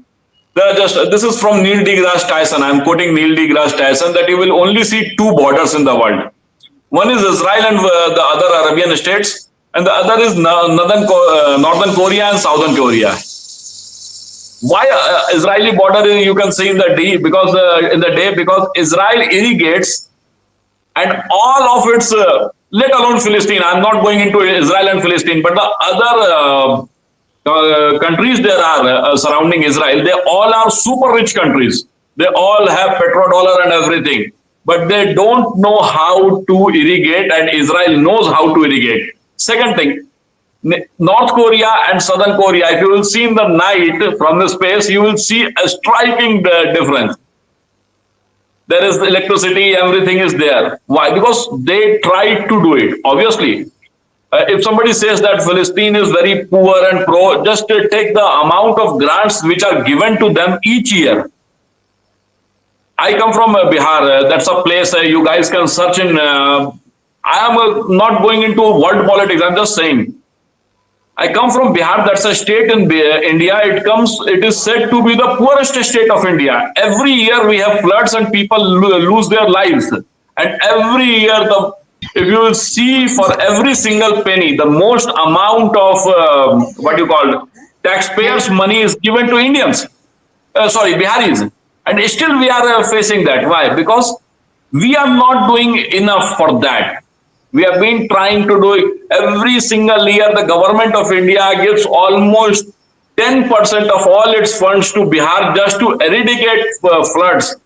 This is from Neil deGrasse Tyson. I'm quoting Neil deGrasse Tyson that you will only see two borders in the world. One is Israel and the other Arabian states, and the other is Northern Korea and Southern Korea. Why Israeli border you can see in the day because Israel irrigates and all of its let alone Philistine. I'm not going into Israel and Philistine, but the other countries there are surrounding Israel, they all are super rich countries. They all have petrodollar and everything, but they don't know how to irrigate, and Israel knows how to irrigate. Second thing, North Korea and Southern Korea, if you will see in the night from the space, you will see a striking difference. There is electricity, everything is there. Why? Because they tried to do it. Obviously, if somebody says that Palestine is very poor and just take the amount of grants which are given to them each year. I come from Bihar. That's a place you guys can search in. I am not going into world politics. I'm just saying. I come from Bihar. That's a state in India. It is said to be the poorest state of India. Every year we have floods and people lose their lives. And every year, if you will see for every single penny, the most amount of taxpayers' money is given to Indians. Biharis. And still we are facing that. Why? Because we are not doing enough for that. We have been trying to do it. Every single year, the government of India gives almost 10% of all its funds to Bihar just to eradicate floods.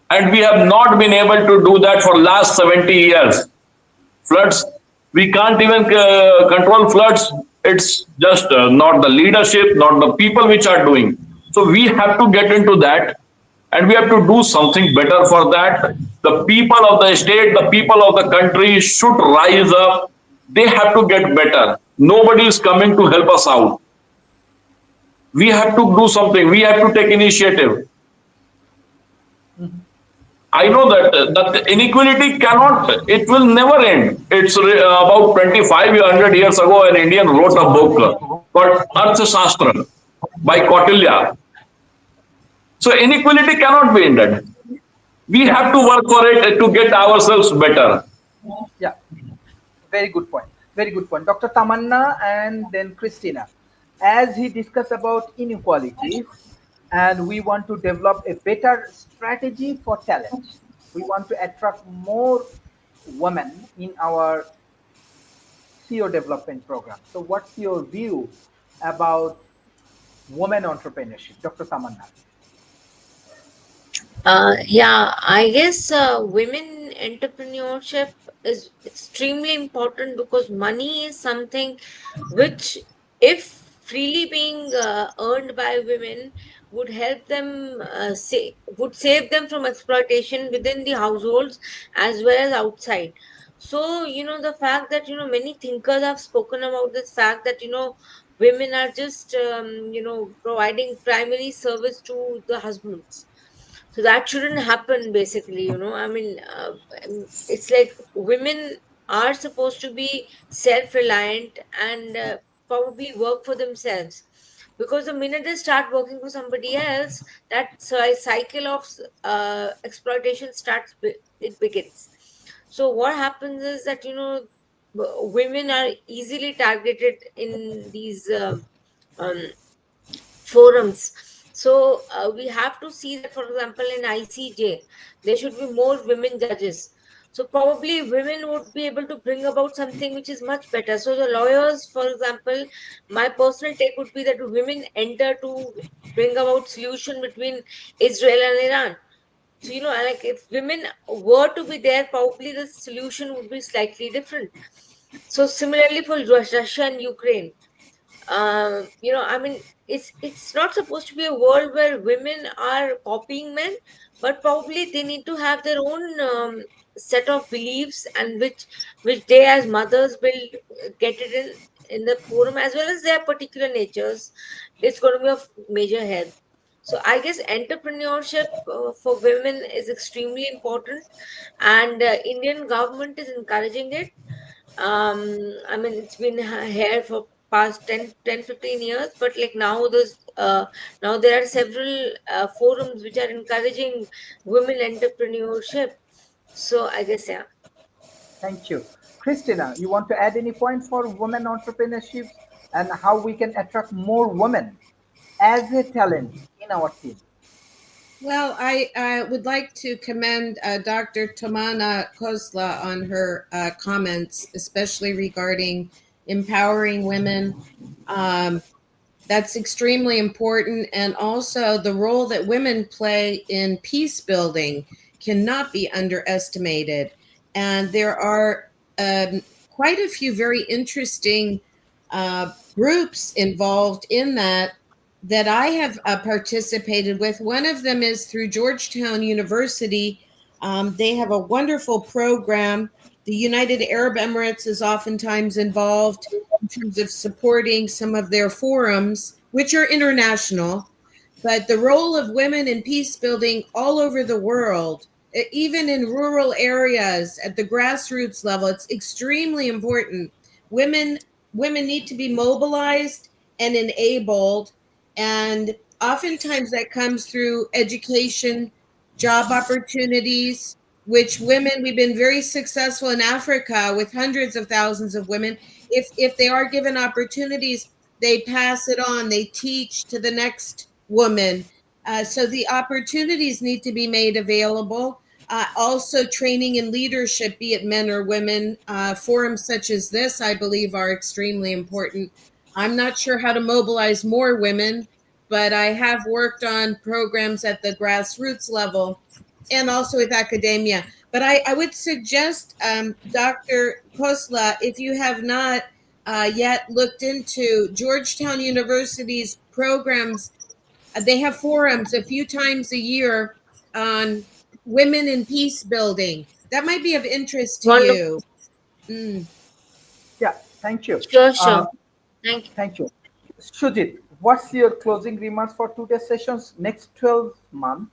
And we have not been able to do that for last 70 years. Floods, we can't even control floods. It's just not the leadership, not the people which are doing. So we have to get into that. And we have to do something better for that. The people of the state, the people of the country should rise up. They have to get better. Nobody is coming to help us out. We have to do something. We have to take initiative. I know that inequality it will never end. It's about 100 years ago, an Indian wrote a book called Arthashastra by Kautilya. So inequality cannot be ended. We have to work for it to get ourselves better. Yeah, very good point. Very good point. Dr. Tamanna and then Christina. As he discussed about inequality, and we want to develop a better strategy for talent. We want to attract more women in our CEO development program. So what's your view about women entrepreneurship? Dr. Tamanna. Yeah, I guess women entrepreneurship is extremely important because money is something which, if freely being earned by women, would help them would save them from exploitation within the households as well as outside. So the fact that many thinkers have spoken about this fact that women are just providing primary service to the husbands. So that shouldn't happen, basically. I mean, it's like women are supposed to be self-reliant and probably work for themselves, because the minute they start working for somebody else, that cycle of exploitation it begins. So what happens is that women are easily targeted in these forums. So we have to see that, for example, in ICJ, there should be more women judges. So probably women would be able to bring about something which is much better. So the lawyers, for example, my personal take would be that women enter to bring about solution between Israel and Iran. So, like if women were to be there, probably the solution would be slightly different. So similarly for Russia and Ukraine, I mean, it's not supposed to be a world where women are copying men, but probably they need to have their own set of beliefs, and which they as mothers will get it in the forum, as well as their particular natures. It's going to be of major help. So I guess entrepreneurship for women is extremely important, and Indian government is encouraging it. I mean, it's been here for past 10 15 years, but like now now there are several forums which are encouraging women entrepreneurship. So I guess, yeah. Thank you. Christina, you want to add any points for women entrepreneurship and how we can attract more women as a talent in our team? Well, I would like to commend Dr. Tamana Kozla on her comments, especially regarding empowering women. That's extremely important. And also, the role that women play in peace building cannot be underestimated. And there are quite a few very interesting groups involved in that I have participated with. One of them is through Georgetown University. They have a wonderful program. The United Arab Emirates is oftentimes involved in terms of supporting some of their forums, which are international. But the role of women in peace building all over the world, even in rural areas at the grassroots level, it's extremely important. Women need to be mobilized and enabled, and oftentimes that comes through education, job opportunities, which women, we've been very successful in Africa with hundreds of thousands of women. If they are given opportunities, they pass it on, they teach to the next woman. So the opportunities need to be made available. Also, training in leadership, be it men or women. Forums such as this, I believe, are extremely important. I'm not sure how to mobilize more women, but I have worked on programs at the grassroots level and also with academia. But I would suggest, Dr. Kosla, if you have not yet looked into Georgetown University's programs, they have forums a few times a year on women in peace building. That might be of interest to Wonderful. you. Yeah, thank you. Sure, sure. Thank you. Thank you. Shujit, what's your closing remarks for today's sessions? Next 12 months,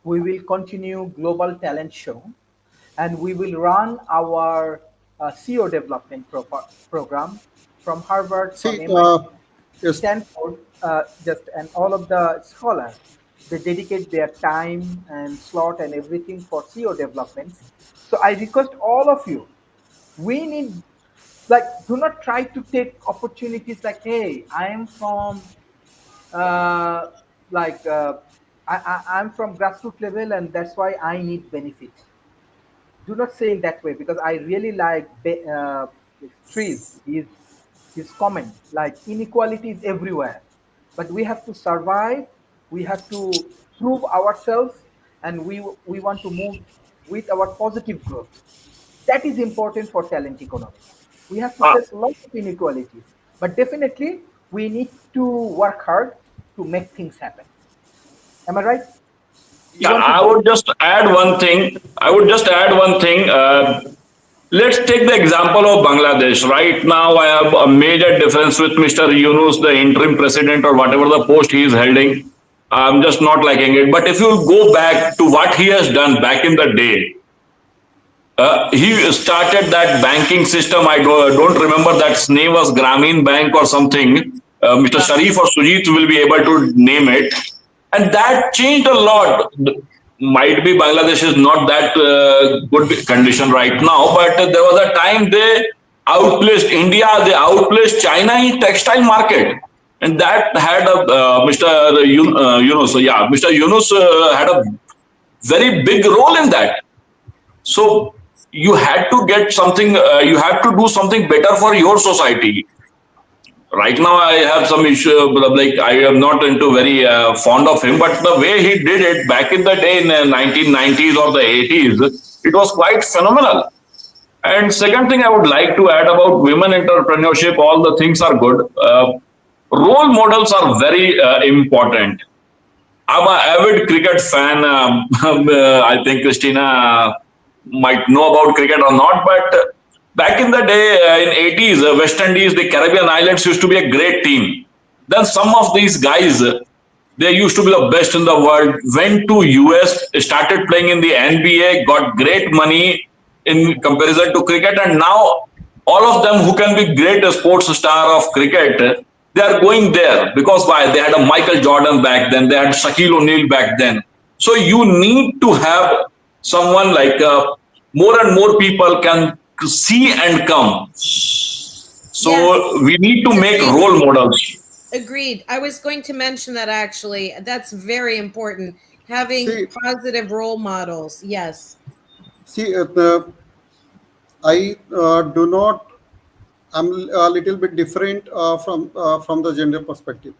we will continue Global Talent Show, and we will run our CEO development program from Harvard, from See, MIT, yes, Stanford, and all of the scholars. They dedicate their time and slot and everything for CEO development. So I request all of you, we need, like, do not try to take opportunities like, hey, I am from I'm from grassroots level and that's why I need benefit. Do not say it that way, because I really like Trees, his comment, like inequality is everywhere, but we have to survive, we have to prove ourselves, and we want to move with our positive growth. That is important for talent economy. We have to Uh, face lots of inequalities, but definitely we need to work hard to make things happen. Am I right? You Yeah, want to I say? would just add one thing. Let's take the example of Bangladesh. Right now, I have a major difference with Mr. Yunus, the interim president or whatever the post he is holding. I'm just not liking it. But if you go back to what he has done back in the day, he started that banking system. I don't remember that name was Grameen Bank or something. Mr. Sharif or Sujit will be able to name it. And that changed a lot. Might be Bangladesh is not that good condition right now, but there was a time they outplaced India, they outplaced China in textile market. And that had a Mr. Yunus. So yeah, Mr. Yunus had a very big role in that. So you had to get something, you have to do something better for your society. Right now, I have some issue, like I am not into very fond of him, but the way he did it back in the day in the 1990s or the 80s, it was quite phenomenal. And second thing I would like to add about women entrepreneurship, all the things are good. Role models are very important. I'm an avid cricket fan. I think Christina might know about cricket or not, but back in the day in 80s, West Indies, the Caribbean islands used to be a great team. Then some of these guys, they used to be the best in the world, went to US, started playing in the NBA, got great money in comparison to cricket, and now all of them who can be great sports star of cricket, they are going there because why? They had a Michael Jordan back then, they had Shaquille O'Neal back then. So you need to have someone like more and more people can see and come. So Yes. we need to make Agreed. role models. Agreed. I was going to mention that actually. That's very important. Having See, positive role models. Yes. see, I do not. I'm a little bit different from the gender perspective.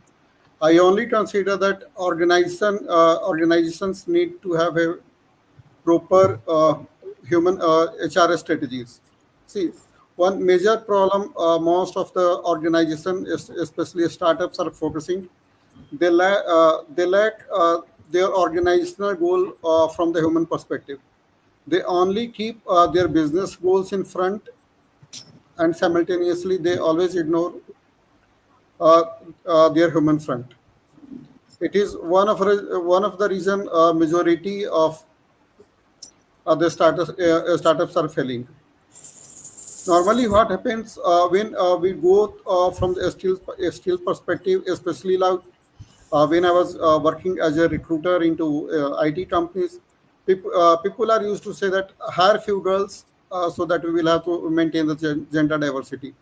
I only consider that organizations need to have a proper human HR strategies. See, one major problem most of the organization, especially startups, are focusing. They lack their organizational goal from the human perspective. They only keep their business goals in front, and simultaneously they always ignore uh, their human front. It is one of the reason majority of the startups are failing. Normally, what happens when we go from the skill perspective, especially like when I was working as a recruiter into IT companies, people are used to say that hire few girls so that we will have to maintain the gender diversity.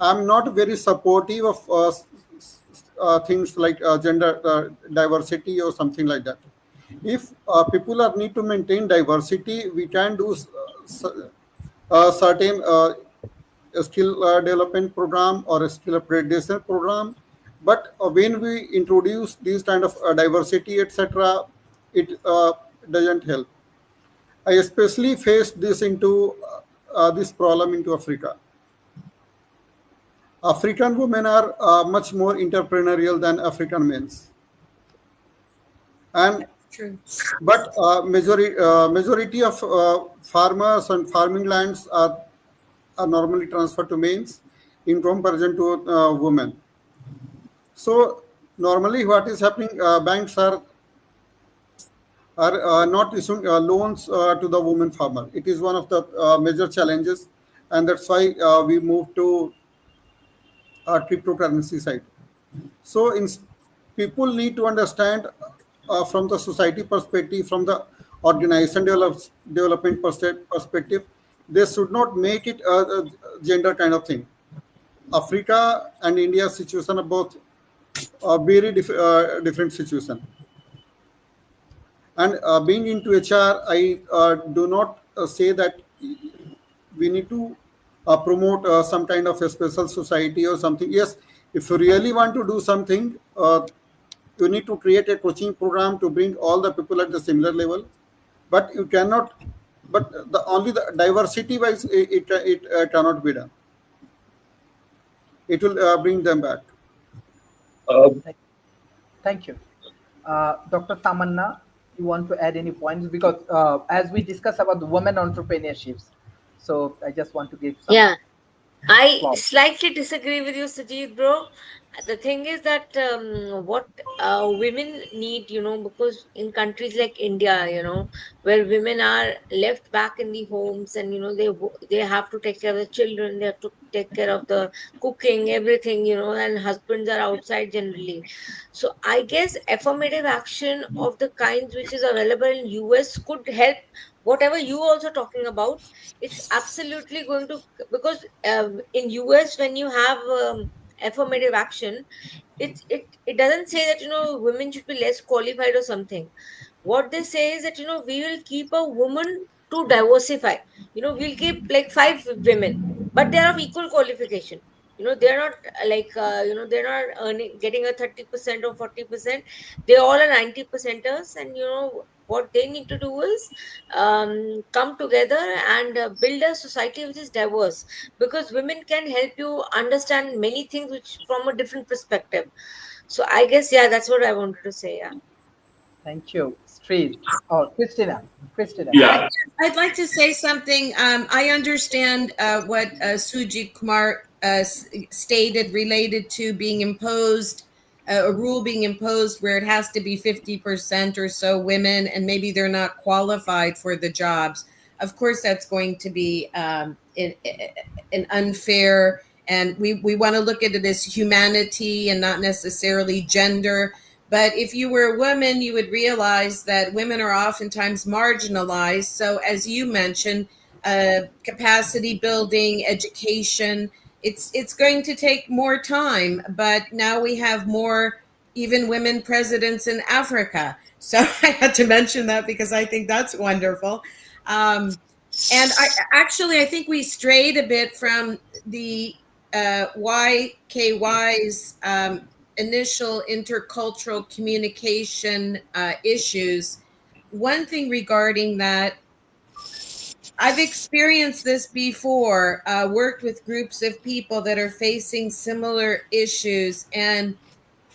I'm not very supportive of things like gender diversity or something like that. If people are need to maintain diversity, we can do certain skill development program or a skill upgradation program. But when we introduce these kind of diversity, etc., it doesn't help. I especially faced this problem into Africa. African women are much more entrepreneurial than African men, and True. but majority of farmers and farming lands are normally transferred to males in comparison to women. So normally, what is happening? Banks are not issuing loans to the women farmer. It is one of the major challenges, and that's why we moved to cryptocurrency side. So people need to understand from the society perspective, from the organization development perspective, they should not make it a gender kind of thing. Africa and India situation are both very different situation. And being into HR, I do not say that we need to promote some kind of a special society or something. Yes, if you really want to do something, you need to create a coaching program to bring all the people at the similar level. But you cannot. But the only the diversity wise, it cannot be done. It will bring them back. Uh, Thank you. Dr. Tamanna, you want to add any points? Because as we discuss about the women entrepreneurships, so I just want to give some Yeah, I applause. slightly disagree with you, Sajid, bro. The thing is that what women need, because in countries like India, where women are left back in the homes, and they have to take care of the children, they have to take care of the cooking, everything, and husbands are outside generally. So I guess affirmative action of the kinds which is available in US could help. Whatever you also talking about, it's absolutely going to, because in US when you have affirmative action, it doesn't say that women should be less qualified or something. What they say is that we will keep a woman to diversify. We'll keep like 5 women, but they are of equal qualification. They're not they're not earning getting a 30% or 40%. They all are 90 percenters, and what they need to do is come together and build a society which is diverse, because women can help you understand many things which from a different perspective. So I guess, yeah, that's what I wanted to say. Yeah. Thank you. Street. Oh, Christina. Christina. yeah. I'd like to say something. I understand what Sujit Kumar stated related to being imposed, a rule being imposed where it has to be 50% or so women, and maybe they're not qualified for the jobs. Of course, that's going to be an unfair, and we want to look at it as humanity and not necessarily gender. But if you were a woman, you would realize that women are oftentimes marginalized. So as you mentioned, capacity building, education, it's going to take more time. But now we have more even women presidents in Africa. So I had to mention that because I think that's wonderful. And I think we strayed a bit from the YKY's initial intercultural communication issues. One thing regarding that, I've experienced this before, worked with groups of people that are facing similar issues, and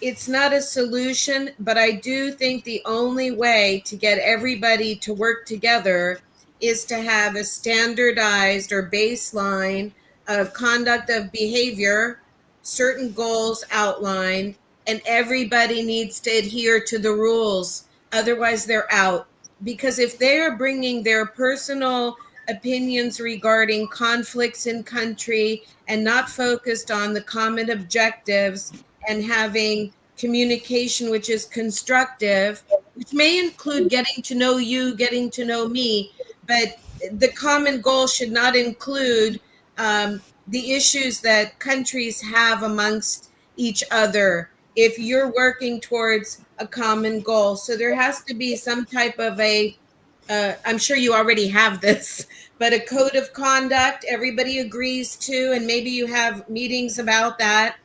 it's not a solution, but I do think the only way to get everybody to work together is to have a standardized or baseline of conduct of behavior, certain goals outlined, and everybody needs to adhere to the rules. Otherwise, they're out. Because if they are bringing their personal opinions regarding conflicts in country and not focused on the common objectives and having communication which is constructive, which may include getting to know you, getting to know me, but the common goal should not include the issues that countries have amongst each other if you're working towards a common goal. So there has to be some type of I'm sure you already have this, but a code of conduct everybody agrees to, and maybe you have meetings about that.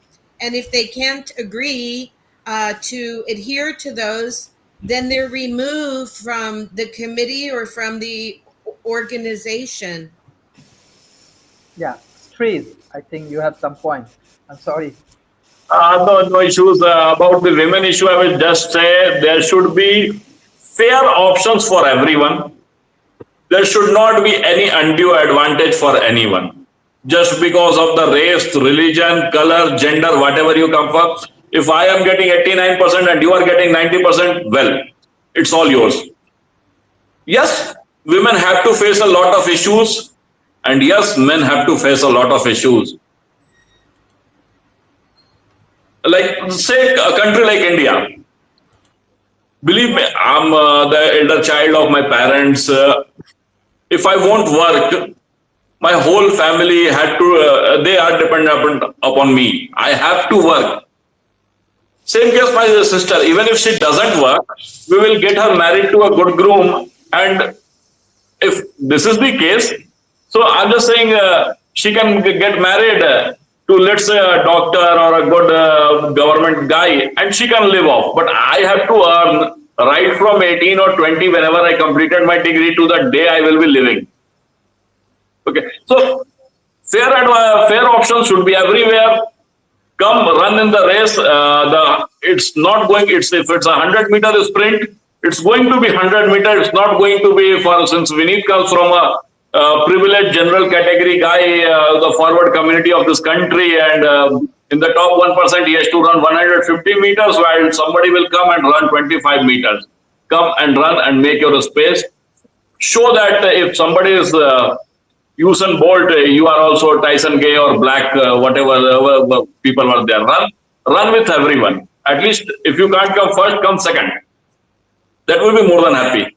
And if they can't agree to adhere to those, then they're removed from the committee or from the organization. Yeah, Street, I think you have some point. I'm sorry. No issues about the women issue. I will just say there should be fair options for everyone. There should not be any undue advantage for anyone. Just because of the race, religion, color, gender, whatever you come from. If I am getting 89% and you are getting 90%, well, it's all yours. Yes, women have to face a lot of issues, and yes, men have to face a lot of issues. Like, say, a country like India. Believe me, I'm the elder child of my parents. If I won't work, my whole family they are dependent upon me. I have to work. Same case my sister, even if she doesn't work, we will get her married to a good groom. And if this is the case, so I'm just saying she can get married to, let's say, a doctor or a good government guy, and she can live off. But I have to earn right from 18 or 20, whenever I completed my degree, to the day I will be living. Okay, so fair options should be everywhere. Come run in the race. It's not going. If it's a 100-meter sprint, it's going to be 100 meters. It's not going to be, for instance, Vineet comes from a privileged general category guy, the forward community of this country, and in the top 1%, he has to run 150 meters, while somebody will come and run 25 meters. Come and run and make your space. Show that if somebody is Usain Bolt, you are also Tyson Gay or Black, whatever people were there. Run with everyone. At least if you can't come first, come second. That will be more than happy.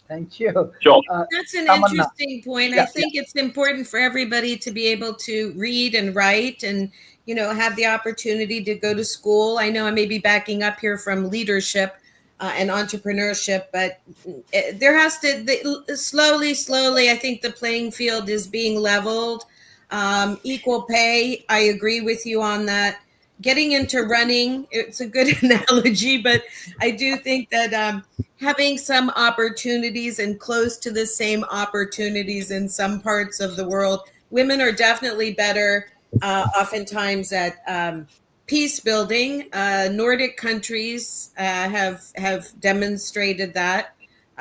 Thank you. Sure. That's an Tamanna. interesting point. Yeah, I think it's important for everybody to be able to read and write and, have the opportunity to go to school. I know I may be backing up here from leadership and entrepreneurship, but there has to, slowly, I think the playing field is being leveled. Equal pay, I agree with you on that. Getting into running, it's a good analogy, but I do think that having some opportunities and close to the same opportunities in some parts of the world, women are definitely better oftentimes at peace building. Nordic countries have demonstrated that,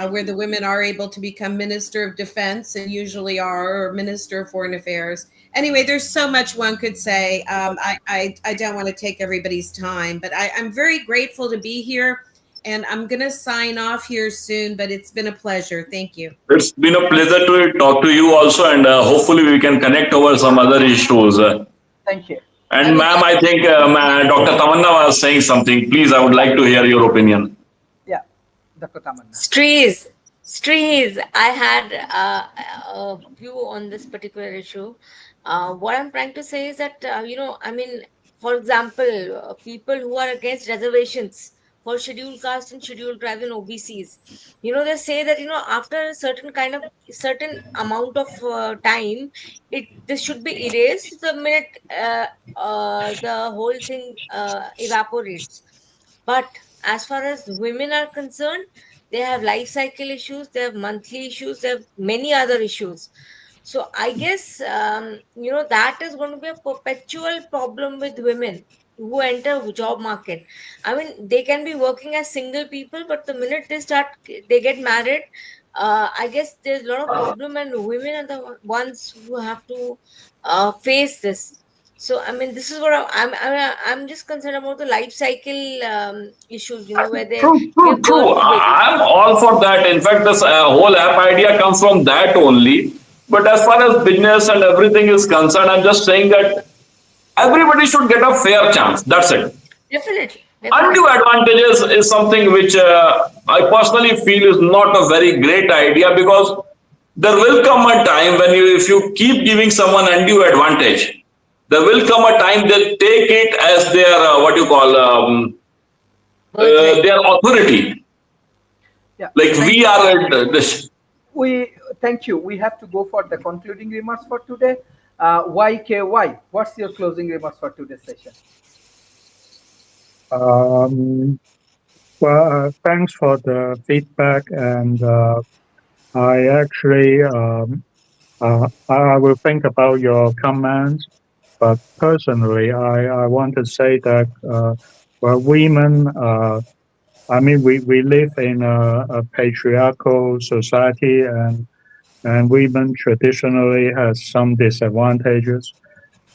where the women are able to become Minister of Defense and usually are, or Minister of Foreign Affairs. Anyway, there's so much one could say. I don't want to take everybody's time, but I'm very grateful to be here. and I'm going to sign off here soon, but it's been a pleasure. Thank you. It's been a pleasure to talk to you also, and hopefully we can connect over some other issues. Thank you. And ma'am, I think Dr. Tamanna was saying something. Please, I would like to hear your opinion. Yeah, Dr. Tamanna. Strees, I had a view on this particular issue. What I'm trying to say is that, I mean, for example, people who are against reservations for scheduled caste and scheduled tribes and OBCs, they say that, after a certain amount of time, this should be erased the minute the whole thing evaporates. But as far as women are concerned, they have life cycle issues, they have monthly issues, they have many other issues. So I guess that is going to be a perpetual problem with women who enter job market. I mean, they can be working as single people, but the minute they get married, I guess there's a lot of problem, and women are the ones who have to face this. So I mean, this is what I'm just concerned about the life cycle issues, where they True. give birth to babies. I'm all for that. In fact, this whole app idea comes from that only. But as far as business and everything is concerned, I'm just saying that everybody should get a fair chance. That's it. Definitely. Undue advantages is something which I personally feel is not a very great idea, because there will come a time when if you keep giving someone undue advantage, there will come a time they'll take it as their their authority. Yeah. Like we are this. Thank you. We have to go for the concluding remarks for today. YKY, what's your closing remarks for today's session? Thanks for the feedback, and I actually I will think about your comments. But personally, I want to say that women, I mean, we live in a patriarchal society, and women traditionally has some disadvantages,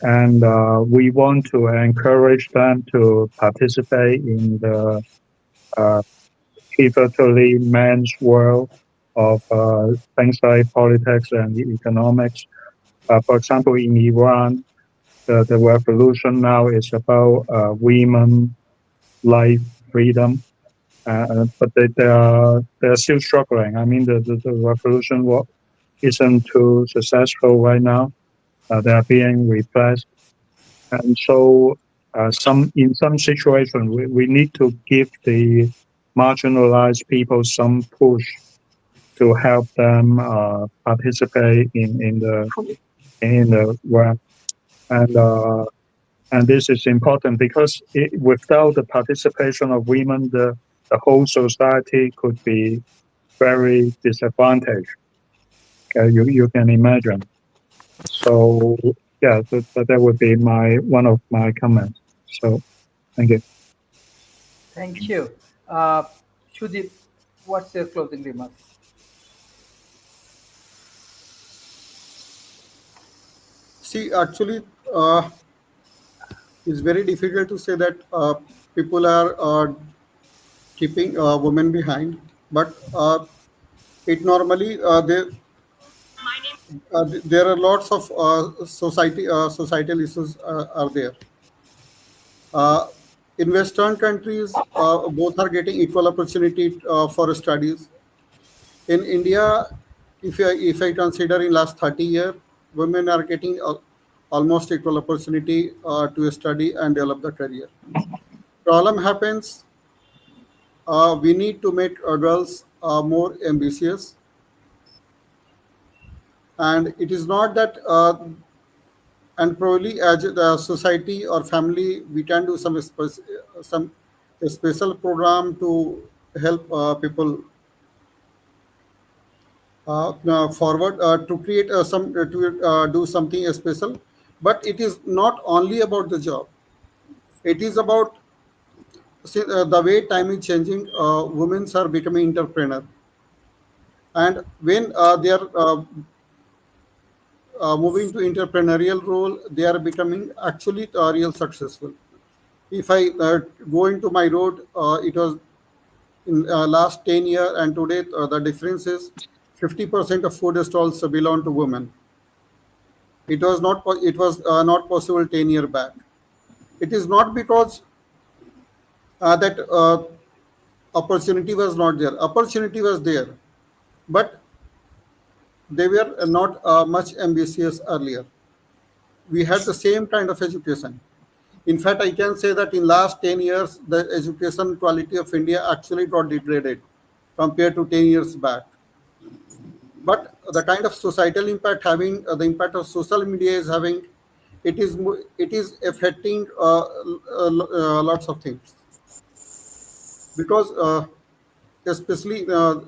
and we want to encourage them to participate in the pivotally men's world of things like politics and economics. For example, in Iran, the revolution now is about women life freedom, but they're still struggling. I mean, the revolution isn't too successful right now. They are being repressed, and so in some situations we need to give the marginalized people some push to help them participate in the work. And this is important because without the participation of women, the whole society could be very disadvantaged. You can imagine. So yeah, that would be one of my comments. So thank you. Thank you. Shudip, what's your closing remarks? See, actually, it's very difficult to say that people are keeping women behind, but it normally there are lots of societal issues are there. In Western countries, both are getting equal opportunity for studies. In India, if I consider in last 30 years, women are getting almost equal opportunity to study and develop the career. Problem happens, we need to make girls more ambitious, and it is not that and probably as the society or family we can do some special program to help people forward to create to do something special. But it is not only about the job, it is about the way time is changing. Women are becoming entrepreneur, and when they are moving to entrepreneurial role, they are becoming actually real successful. If I go into my road, it was in last 10 years and today, the difference is 50% of food stalls belong to women. It was not possible 10 years back. It is not because that opportunity was not there. Opportunity was there, but they were not much ambitious earlier. We had the same kind of education. In fact, I can say that in last 10 years, the education quality of India actually got degraded compared to 10 years back. But the kind of societal impact having, the impact of social media is having, it is affecting lots of things. Because especially from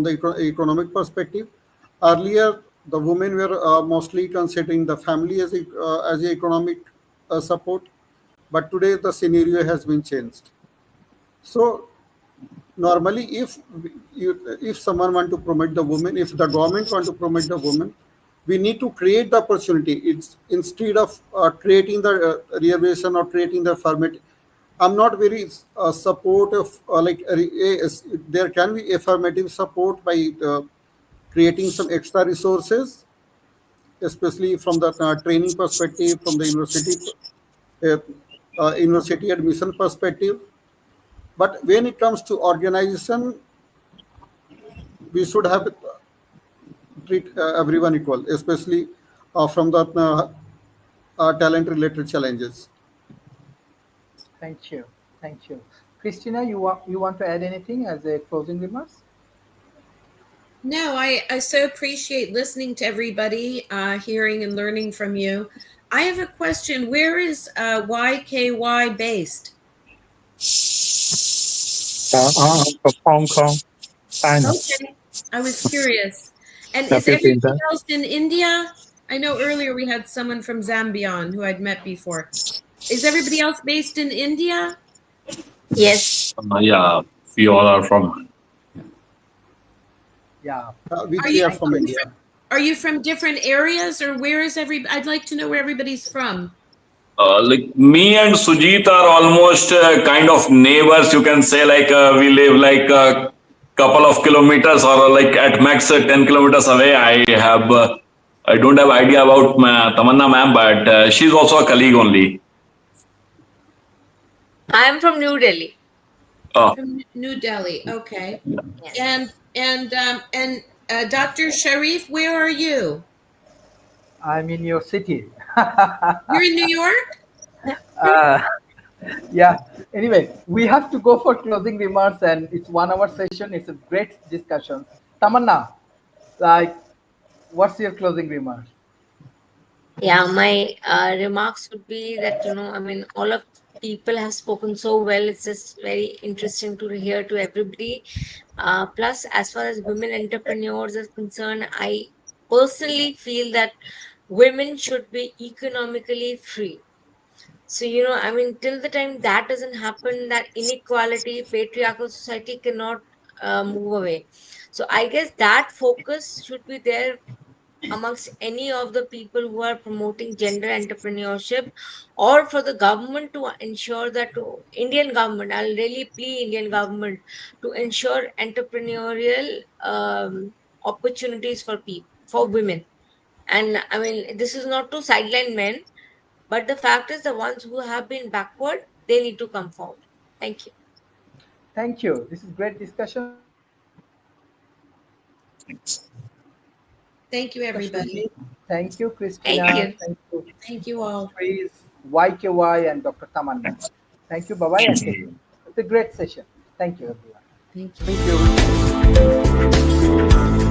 the economic perspective, earlier the women were mostly considering the family as an economic support, but today the scenario has been changed. So normally, if someone want to promote the woman, if the government want to promote the woman, we need to create the opportunity. It's instead of creating the reservation or creating the affirmative. I'm not very supportive. There can be affirmative support by creating some extra resources, especially from the training perspective, from the university admission perspective. But when it comes to organization, we should have treat everyone equal, especially from the talent-related challenges. Thank you. Thank you. Christina, you want to add anything as a closing remarks? No, I so appreciate listening to everybody, hearing and learning from you. I have a question. Where is YKY based? From Hong Kong, China. Okay, I was curious. And Have is you been everybody there? else in India? I know earlier we had someone from Zambia on who I'd met before. Is everybody else based in India? Yes. Yeah, we all are from. Yeah. We are from India. Are you from different areas, or where is everybody? I'd like to know where everybody's from. Like me and Sujit are almost kind of neighbors, you can say. Like we live like a couple of kilometers, or like at max 10 kilometers away. I don't have idea about Tamanna ma'am, but she's also a colleague only. I'm from New Delhi. Oh, From New Delhi. Okay. And Dr. Sharif, where are you? I'm in your city. You're in New York? Yeah. Anyway, we have to go for closing remarks, and it's 1 hour session. It's a great discussion. Tamanna, like, what's your closing remarks? Yeah, my remarks would be that, I mean, all of people have spoken so well. It's just very interesting to hear to everybody. Plus, as far as women entrepreneurs are concerned, I personally feel that women should be economically free. So, I mean, till the time that doesn't happen, that inequality, patriarchal society cannot move away. So, I guess that focus should be there amongst any of the people who are promoting gender entrepreneurship, or for the government to ensure that Indian government, I'll really plea Indian government to ensure entrepreneurial opportunities for women. And I mean, this is not to sideline men, but the fact is the ones who have been backward, they need to come forward. Thank you. Thank you. This is great discussion. Thank you, everybody. Thank you, Christina. Thank you. Thank you, Thank you all. Chris, YKY, and Dr. Tamanna. Thank you. Bye-bye. And take care. It's a great session. Thank you, everyone. Thank you. Thank you.